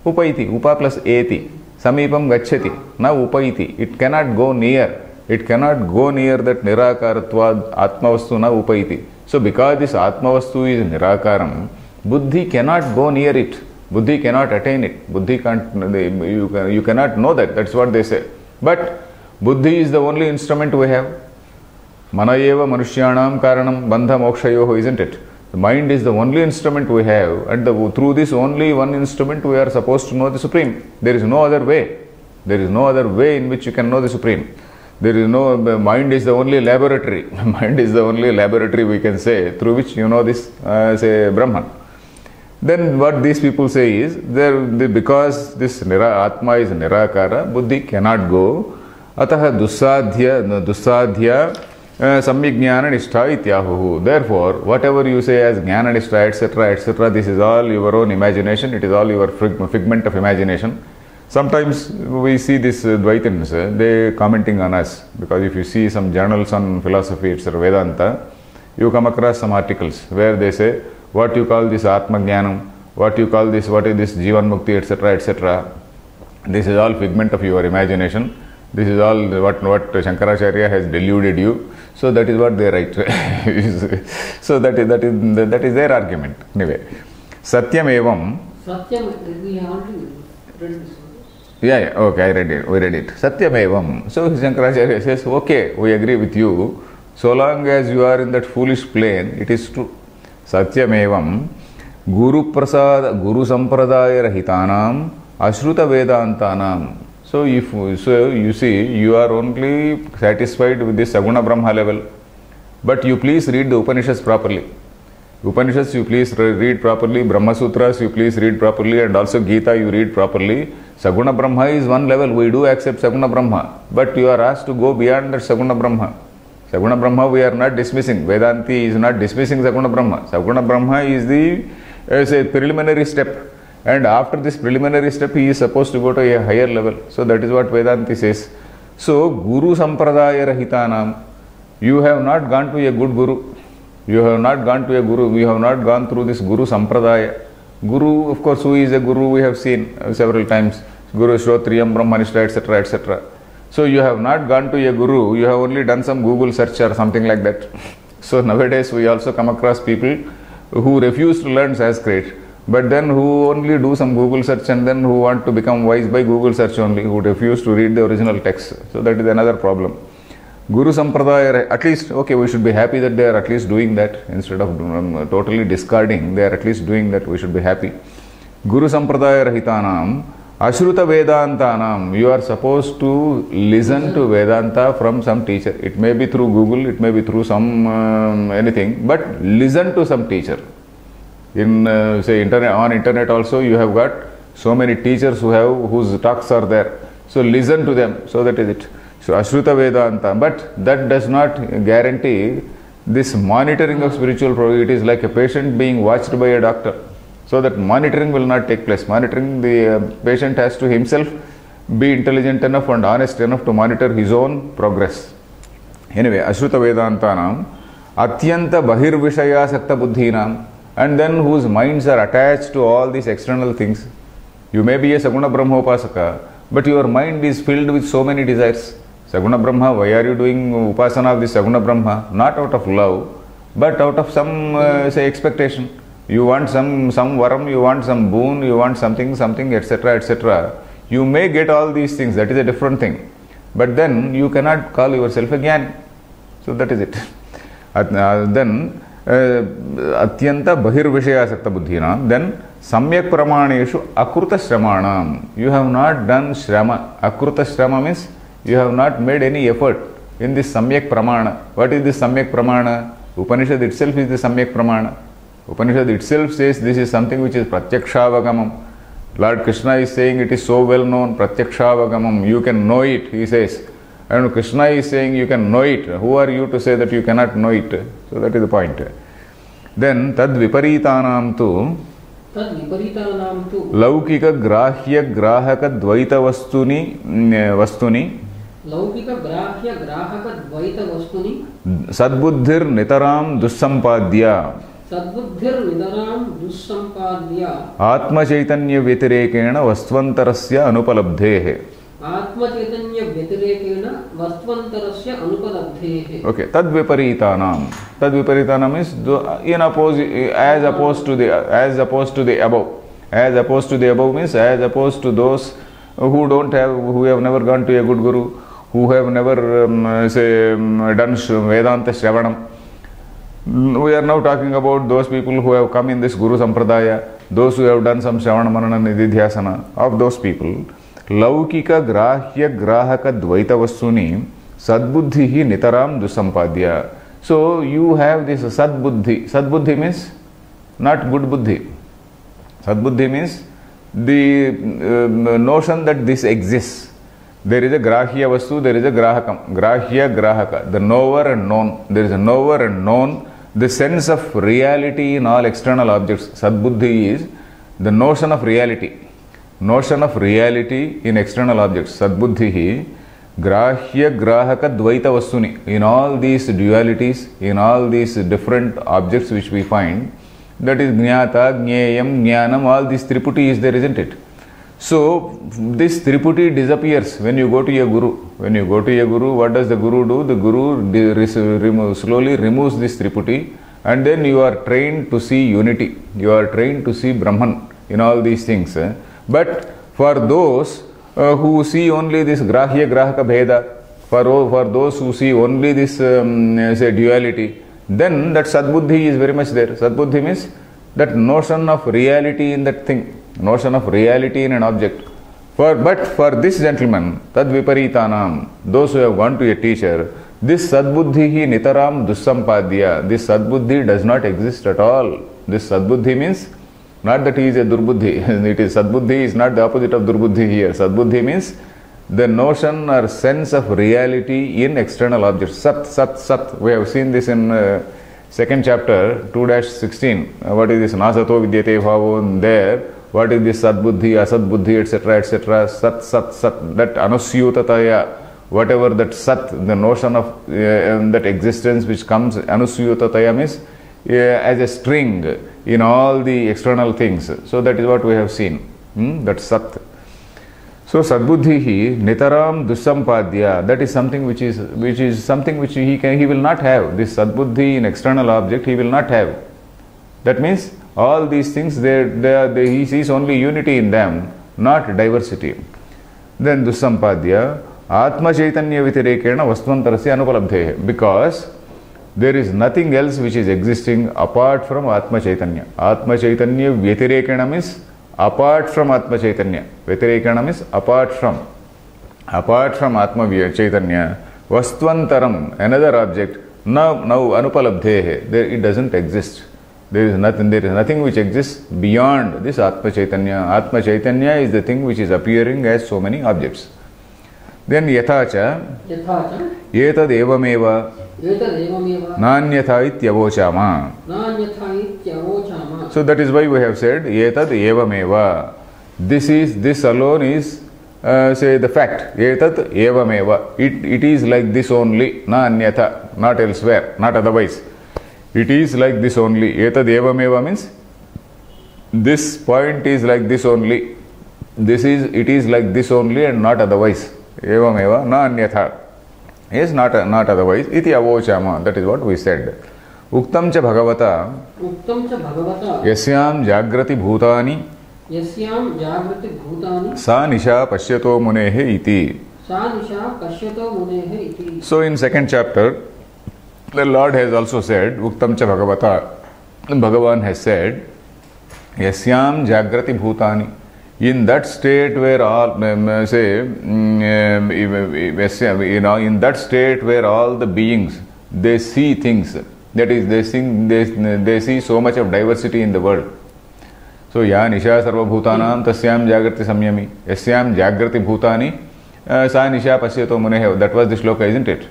upaiti. Upa plus eti. Samipam gacchati. Na upaiti. It cannot go near. It cannot go near that Nirakaratvad Atmavastu na upaiti. So because this Atmavastu is Nirakaram, buddhi cannot go near it. Buddhi cannot attain it. Buddhi can't, you cannot know that. That's what they say. But buddhi is the only instrument we have. Manayeva manushyanam karanam bandha mokshayoho, isn't it? The mind is the only instrument we have, and through this only one instrument we are supposed to know the Supreme. There is no other way. There is no other way in which you can know the Supreme. There is no, mind is the only laboratory. Mind is the only laboratory, we can say, through which you know this, say, Brahman. Then what these people say is, because this Atma is Nirakara, buddhi cannot go. Ataha dusadhya samyajnana nishtha ityahuhu. Therefore, whatever you say as jnana nishtha, etc., etc., this is all your own imagination, it is all your figment of imagination. Sometimes we see these Dvaitins, they commenting on us, because if you see some journals on philosophy, etc., Vedanta, you come across some articles where they say, what you call this Atma Jnanam, what you call this, what is this Jivan Mukti, etc., etc., this is all figment of your imagination. This is all what Shankaracharya has deluded you. So that is what they write. So that is their argument. Anyway, Satyam Evam. Satyam, we have already read this. Yeah, okay, I read it. We read it. Satyam Evam. So Shankaracharya says, okay, we agree with you. So long as you are in that foolish plane, it is true. Satyam Evam. Guru Prasad, Guru Sampradaya Rahitanam, Ashruta Vedantanam. So you see, you are only satisfied with this Saguna Brahma level. But you please read the Upanishads properly. Upanishads you please read properly, Brahma Sutras you please read properly, and also Gita you read properly. Saguna Brahma is one level, we do accept Saguna Brahma. But you are asked to go beyond that Saguna Brahma. Saguna Brahma we are not dismissing. Vedanti is not dismissing Saguna Brahma. Saguna Brahma is the preliminary step. And after this preliminary step, he is supposed to go to a higher level. So that is what Vedanti says. So, Guru Sampradaya Rahitanam, you have not gone to a good Guru. You have not gone to a Guru. We have not gone through this Guru Sampradaya. Guru, of course, who is a Guru, we have seen several times. Guru Shrotriyam, Brahmanishta, etc., etc. So, you have not gone to a Guru. You have only done some Google search or something like that. So, nowadays, we also come across people who refuse to learn Sanskrit, but then who only do some Google search and then who want to become wise by Google search only, who refuse to read the original text. So that is another problem. Guru Sampradaya, at least, okay, we should be happy that they are at least doing that. Instead of totally discarding, they are at least doing that, we should be happy. Guru Sampradaya Rahitanam, Ashruta Vedantanam, you are supposed to listen to Vedanta from some teacher. It may be through Google, it may be through some anything, but listen to some teacher. In say internet also you have got so many teachers whose talks are there. So listen to them. So that is it. So Ashruta Vedanta. But that does not guarantee this monitoring of spiritual progress. It is like a patient being watched by a doctor. So that monitoring will not take place. Monitoring, the patient has to himself be intelligent enough and honest enough to monitor his own progress. Anyway, Ashruta Vedantanam, Atyanta Bahirvishaya Sakta Buddhinam, and then whose minds are attached to all these external things. You may be a Saguna Brahma Upasaka, but your mind is filled with so many desires. Saguna Brahma, why are you doing Upasana of this Saguna Brahma? Not out of love, but out of some, say, expectation. You want some varam, you want some boon, you want something, etc., etc. You may get all these things, that is a different thing. But then you cannot call yourself a Jnani. So that is it. Then, Atyanta Bahirvishaya Sakta Buddhinam, then Samyak Pramaneshu Akruta Shramanam. You have not done Shrama. Akruta Shrama means you have not made any effort in this Samyak Pramana. What is this Samyak Pramana? Upanishad itself is the Samyak Pramana. Upanishad itself says this is something which is Pratyakshavagammam. Lord Krishna is saying it is so well known, Pratyakshavagammam. You can know it, he says. And Krishna is saying you can know it. Who are you to say that you cannot know it? So that is the point. Then tad viparitanam tu तद् विपरीतानां तु लौकिक ग्राह्य ग्राहक द्वैत वस्तुनि लौकिक ग्राह्य ग्राहक द्वैत वस्तुनि सद्बुद्धिर नितराम दुस्संपाद्य सद्बुद्धिर्नितरां दुस्संपाद्य आत्मचैतन्य व्यतिरेकेण वस्त्वन्तरस्य अनुपलब्धेः आत्मचैतन्य व्यतिरेकेण वस्त्वन्तरस्य अनुपलब्धेः. Okay, tad viparitanam is in as opposed to the above. As opposed to the above means as opposed to those who have never gone to a good guru, who have never done Vedanta Shravanam. We are now talking about those people who have come in this Guru Sampradaya, those who have done some Shravana Manana Nididhyasana. Of those people, Laukika Grahya Grahaka Dvaita Vasuni Sadbuddhi Nitaram Dusampadya. So you have this Sadbuddhi. Sadbuddhi means not good buddhi. Sadbuddhi means the notion that this exists. There is a Grahya Vastu, there is a Grahakam. Grahya Grahaka, the knower and known. There is a knower and known. The sense of reality in all external objects. Sadbuddhi is the notion of reality. Notion of reality in external objects. Sadbuddhi Grahya Grahaka Dvaita Vastuni. In all these dualities, in all these different objects which we find, that is Jnata, Jneyam, Jnanam, all this Triputi is there, isn't it? So this Triputi disappears when you go to a Guru. When you go to a Guru, what does the Guru do? The Guru slowly removes this Triputi, and then you are trained to see unity. You are trained to see Brahman in all these things. But for those who see only this Grahya Grahaka Bheda, for those who see only this duality, then that Sadbuddhi is very much there. Sadbuddhi means that notion of reality in that thing, notion of reality in an object. But for this gentleman, Tad Viparitanam, those who have gone to a teacher, this Sadbuddhi Nitaram Dussampadya, this Sadbuddhi does not exist at all. This Sadbuddhi means not that he is a Durbuddhi. It is Sadbuddhi is not the opposite of Durbuddhi here. Sadbuddhi means the notion or sense of reality in external objects. Sat, Sat, Sat. We have seen this in second chapter, 2-16. What is this? Nasato Vidyate Bhavo. There, what is this Sadbuddhi, Asadbuddhi, etc., etc. Sat, Sat, Sat. That Anusyutataya, whatever that Sat, the notion of that existence which comes, Anusyutataya means as a string in all the external things. So that is what we have seen. That Sat. So Sadbuddhi Nitaram Dusampadya, that is something which is something which he will not have. This Sadbuddhi in external object he will not have. That means all these things he sees only unity in them, not diversity. Then Dusampadya Atma Chaitanya Vitirekena Vastvantarasya Anupalabdhehe, because there is nothing else which is existing apart from Atma Chaitanya. Atma Chaitanya Vitirekena means apart from Atma Chaitanya. Vitirekana means apart from Atma Chaitanya. Vastvantaram, another object, now Anupalabdhehe, it doesn't exist. There is nothing which exists beyond this Atma Chaitanya. Atma Chaitanya is the thing which is appearing as so many objects. Then Yathacha Etad Evameva Nanyatha Ityavochama. So that is why we have said Etad Evameva. This alone is the fact. Etad Evameva. It is like this only. Na Anyatha. Not elsewhere. Not otherwise. It is like this only. Etad Evameva means this point is like this only. It is like this only and not otherwise. Evameva na Anyatha. Yes, not otherwise. Iti avochama. That is what we said. Uktam cha bhagavata yasyam jagrati bhutani sa nisha pashyato munehe iti. So in second chapter, the Lord has also said, Uktam cha bhagavata. Bhagavan has said, yasyam jagrati bhutani. In that state where all in that state where all the beings they see things, that is they see so much of diversity in the world. So ya nisha sarva bhutanam tasyam jagrati samyami yasyam jagrati bhutani Sa Nisha Pasyato Munehe. That was the shloka, isn't it?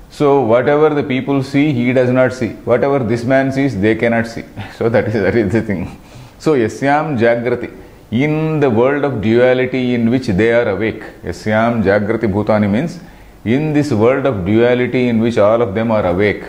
So whatever the people see, he does not see. Whatever this man sees, they cannot see. So that is the thing. So Yasyam Jagrati. In the world of duality in which they are awake. Yasyam Jagrati Bhutani means in this world of duality in which all of them are awake.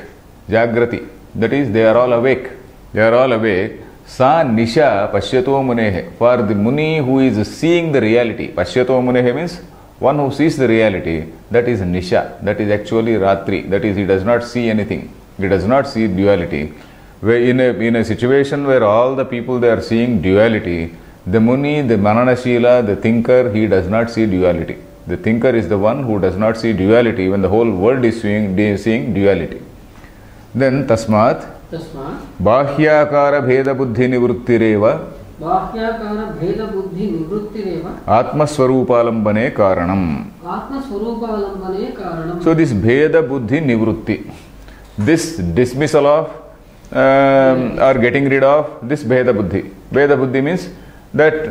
Jagrati. That is, they are all awake. They are all awake. Sa Nisha Pashyato Munehe. For the Muni who is seeing the reality. Pashyato Munehe means one who sees the reality. That is Nisha. That is actually Ratri. That is, he does not see anything. He does not see duality. Where in a situation where all the people they are seeing duality, the Muni, the Mananashila, the thinker, he does not see duality. The thinker is the one who does not see duality when the whole world is seeing duality. Then Tasmat Bahyakara Bheda Buddhi Nivrittireva Bahyakara Bheda Buddhi Nivrittireva Atmaswarupalambane Karanam. Atmaswarupalambane Karanam. So this Bheda Buddhi Nivritti, this dismissal of or getting rid of this Bheda Buddhi. Bheda Buddhi means that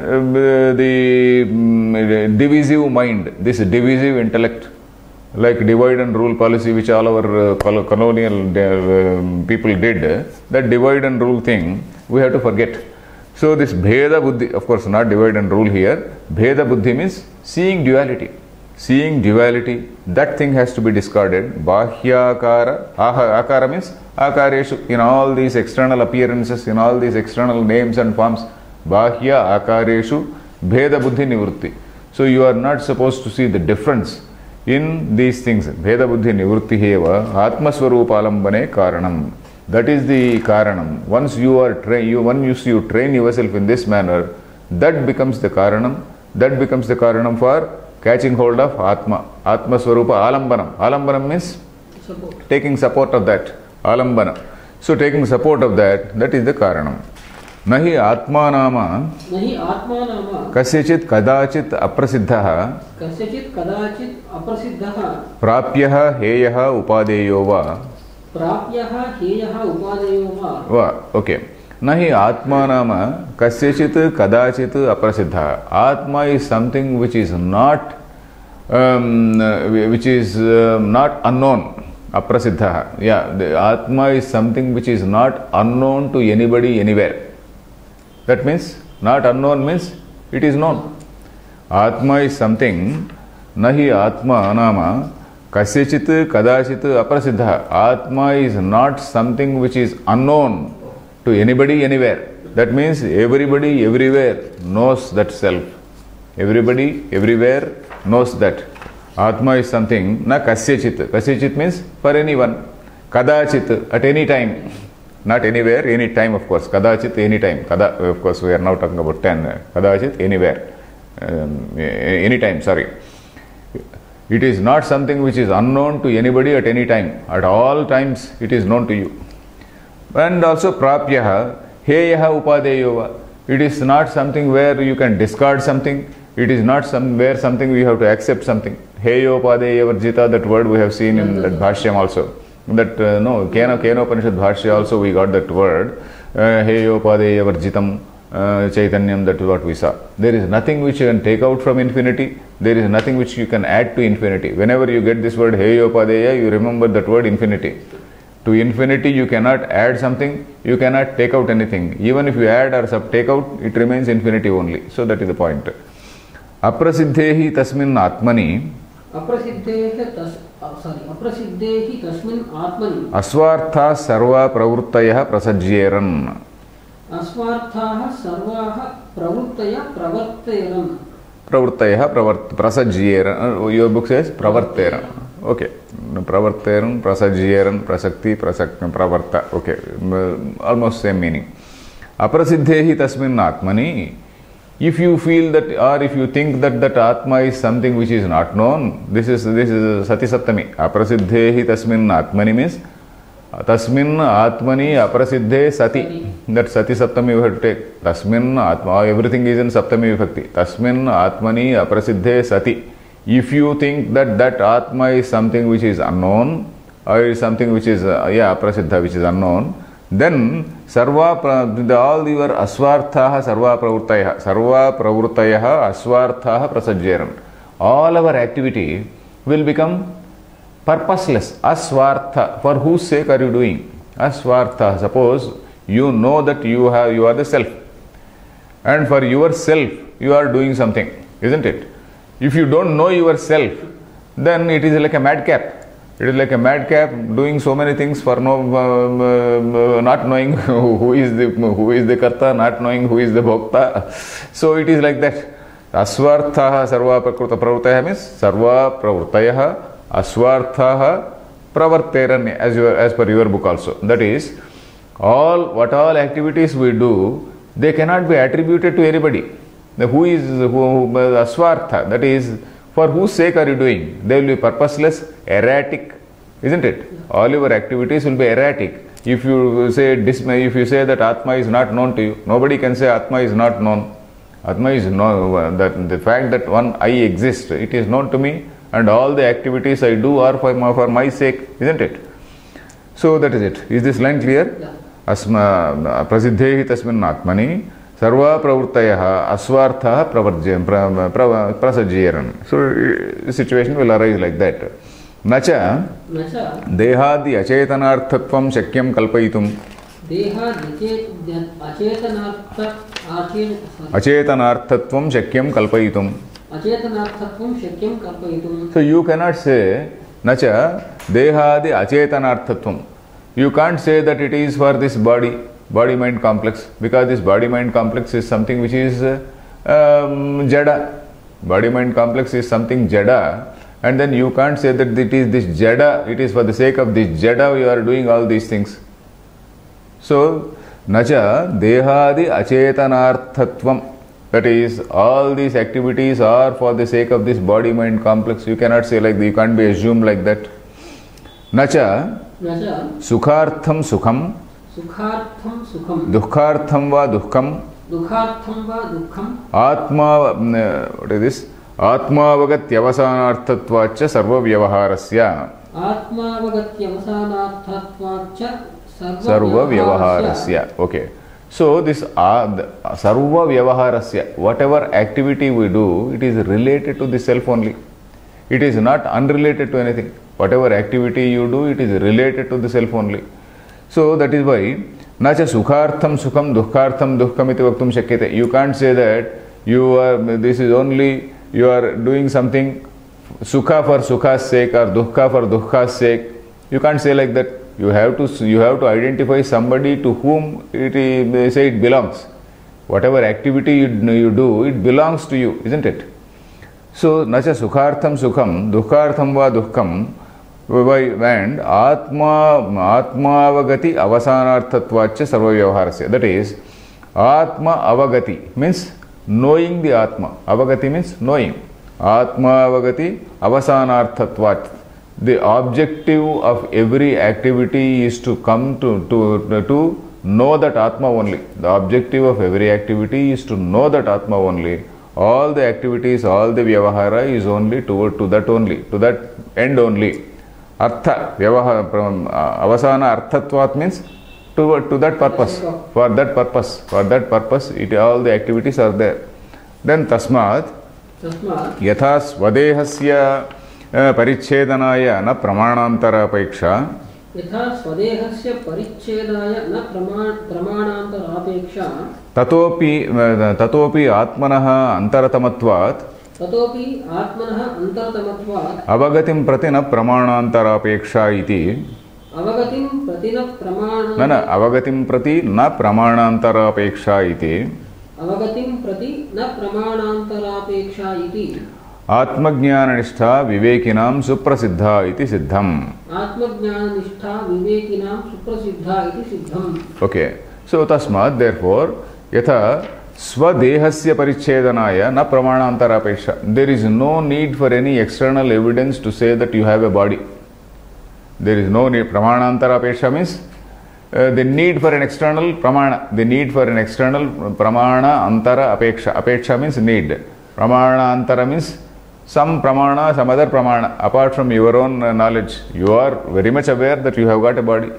the divisive mind, this divisive intellect, like divide and rule policy which all our colonial people did, that divide and rule thing we have to forget. So this Bheda Buddhi, of course not divide and rule here, Bheda Buddhi means seeing duality. Seeing duality, that thing has to be discarded. Bahyakara, akara means akareshu, in all these external appearances, in all these external names and forms. Bahya akareshu Bheda Buddhi Nivritti. So you are not supposed to see the difference in these things. Bheda Buddhi Nivritti heva Atmaswarupalambane Karanam. That is the Karanam. Once you are you train yourself in this manner, that becomes the Karanam. That becomes the Karanam for catching hold of Atma. Atma Swarupa Alambanam. Alambanam means taking support of that. Alambana. So taking support of that, that is the Karanam. Nahi Atma Nama Kasyachit Kadachit Aprasiddhaha Prapyaha Heyaha Upadeyova. Okay. Nahi Atma Nama Kasyachit Kadachit Aprasiddhaha. Atma is something which is not unknown. Aprasiddhaha. Yeah, the Atma is something which is not unknown to anybody anywhere. That means, not unknown means it is known. Atma is something, nahi Atma Nama Kasyachit Kadachit Aprasiddhaha. Atma is not something which is unknown to anybody anywhere. That means everybody everywhere knows that self. Everybody everywhere knows that. Atma is something, na Kasyachit. Kasyachit means for anyone. Kadachit, at any time. Not anywhere, any time of course. Kadachit, any time. Kada, of course we are now talking about 10. Kadachit, anywhere. Any time, sorry. It is not something which is unknown to anybody at any time. At all times it is known to you. And also Prapyaha, Heyaha Upadeyova. It is not something where you can discard something. It is not where something we have to accept something. Heyo Upadeya Varjita, that word we have seen in that Bhashyam also. That Kena Upanishad Bhashya also we got that word. Heyo Upadeya Varjitam Chaitanyam, that is what we saw. There is nothing which you can take out from infinity. There is nothing which you can add to infinity. Whenever you get this word Heyo Upadeya, you remember that word infinity. To infinity you cannot add something, you cannot take out anything. Even if you add or take out, it remains infinity only. So that is the point. Aprasiddhehi tasmin atmani Aprasiddhehi tasmin atmani Asvartha sarva pravruttaya prasajyeran. Asvartha sarva pravruttaya pravarteran. Pravruttaya prasajyeran. Your book says pravarteran. Okay. Pravarteran, prasajyeran, prasakti, pravarta. Okay. Almost same meaning. Aprasiddhehi tasmin atmani. If you feel that, or if you think that that Atma is something which is not known, this is Sati Saptami. Aprasiddhehi tasmin Atmani means tasmin Atmani aprasiddhe Sati. That Sati Saptami you have to take. Tasmin Atma, everything is in Saptami Vibhakti. Tasmin Atmani aprasiddhe Sati. If you think that that Atma is something which is unknown, or is something which is, aprasiddha, which is unknown, then all your asvarthaha sarva pravruttayaha asvarthaha prasajyeran. all our activity will become purposeless. Aswartha. For whose sake are you doing? Aswartha. Suppose you know that you are the self, and for yourself you are doing something, isn't it? If you don't know yourself, then it is like a madcap. It is like a madcap doing so many things for not knowing who is the karta, not knowing who is the bhokta. So it is like that. Aswartha sarva prakruta pravritaya means sarva pravritaya aswartha pravarteran, as per your book also. That is, what all activities we do, they cannot be attributed to anybody. Aswartha, that is, for whose sake are you doing? They will be purposeless, erratic, isn't it? All your activities will be erratic. If you say that Atma is not known to you, nobody can say Atma is not known. Atma is known. That the fact that one I exist, it is known to me, and all the activities I do are for my sake, isn't it? So that is it. Is this line clear? Yeah. Asma prasiddhehi tasmin atmani sarva pravrittayah aswartha prasajyeran. So the situation will arise like that. Nacha dehadi acetanarthatvam shakyam kalpayitum. Acetanarthatvam shakyam kalpayitum. So you cannot say nacha dehadi acetanarthatvam. You can't say that it is for this body-mind complex, because this body-mind complex is something which is jada. Body-mind complex is something jada, and then you can't say that it is this jada, it is for the sake of this jada you are doing all these things. So, nacha dehadi acetanarthatvam, that is, all these activities are for the sake of this body-mind complex. You cannot say like that, you can't be assumed like that. Nacha sukhartham sukham dukhartham va dukham atma, what is this? Atmavagatyavasanarthatvacha sarva vyavaharasya. Sarva vyavaharasya. Okay. So this sarva vyavaharasya, whatever activity we do, it is related to the self only. It is not unrelated to anything. Whatever activity you do, it is related to the self only. So that is why nacha sukhartham sukham dukhartham dukham iti vaktum shakyate. You can't say that you are doing something sukha for sukha's sake or dukkha for dukkha's sake. You can't say like that. You have to identify somebody to whom they say it belongs. Whatever activity you do, it belongs to you, isn't it? So nacha sukhartham sukham dukhartham va dukkam, and atmavagati avasanarthatvacha sarva vyavaharasya. That is, atma avagati means knowing the atma. Avagati means knowing. Atmavagati avasanarthatvat. The objective of every activity is to come to know that atma only. The objective of every activity is to know that atma only. All the activities, all the vyavahara is only to that end only. Artha, avasana arthatvat means to that purpose. For that purpose, all the activities are there. Then tasmat yatha swadehasya parichhedanaya na pramanantara apeksha. यथा स्वदेहस्य परिच्छेदाय न प्रमाणान्तरापेक्षा ततोपि आत्मनः अन्तरतमत्वात् अवगतिं प्रति न प्रमाणान्तरापेक्षा इति अवगतिं प्रति न प्रमाणान्तरापेक्षा इति आत्मज्ञाननिष्ठा विवेकिनां सुप्रसिद्धा इति सिद्धम्. Okay. So tasmat, therefore, yatha swadehasya parichhedanaya na pramanantarapeksha. There is no need for any external evidence to say that you have a body. There is no need. Pramanantarapeksha means the need for an external pramana. The need for an external pramana antara apeksha. Apeksha means need. Pramana antara means some pramana, some other pramana, apart from your own knowledge. You are very much aware that you have got a body.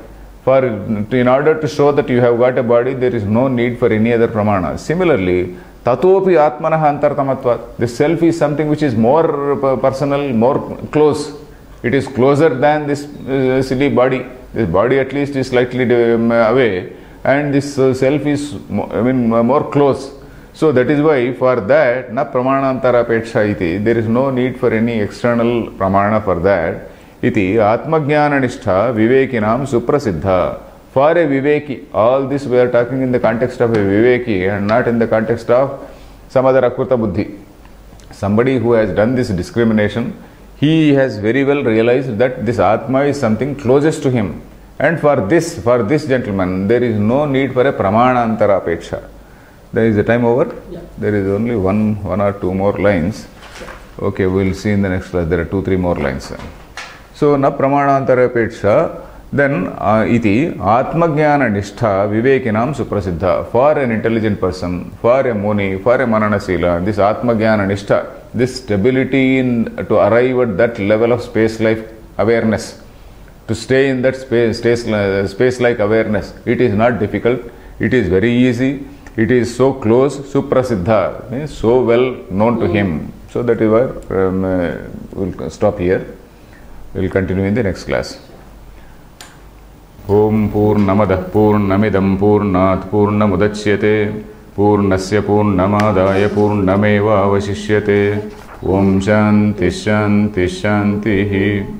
In order to show that you have got a body, there is no need for any other pramana. Similarly, Tatopi atmanah antartamatvat. This self is something which is more personal, more close. It is closer than this silly body. This body at least is slightly away, and this self is more close. So that is why for that na pramanantara peksha iti, there is no need for any external pramana for that. Iti atmajnana nishtha vivekinam suprasiddha. For a viveki, all this we are talking in the context of a viveki and not in the context of some other akruta buddhi. Somebody who has done this discrimination, he has very well realized that this Atma is something closest to him. And for this gentleman, there is no need for a pramanantara peksha. There is the time over? Yeah. There is only one or two more lines. Okay, we will see in the next class. There are 2-3 more lines. So, na pramanantara peksha. Then iti atmajnana nishtha vivekinam suprasiddha. For an intelligent person, for a muni, for a mananasila, this atmajnana nishtha, this stability to arrive at that level of space-like awareness, to stay in that space-like awareness, it is not difficult, it is very easy, it is so close, suprasiddha, means so well known to him. So that is where we'll stop here. We'll continue in the next class. Om Purnamadah Purnamidam Purnat Purnamudachyate Purnasya Purnamadaya Purnameva Vasishyate Om Shanti Shanti Shanti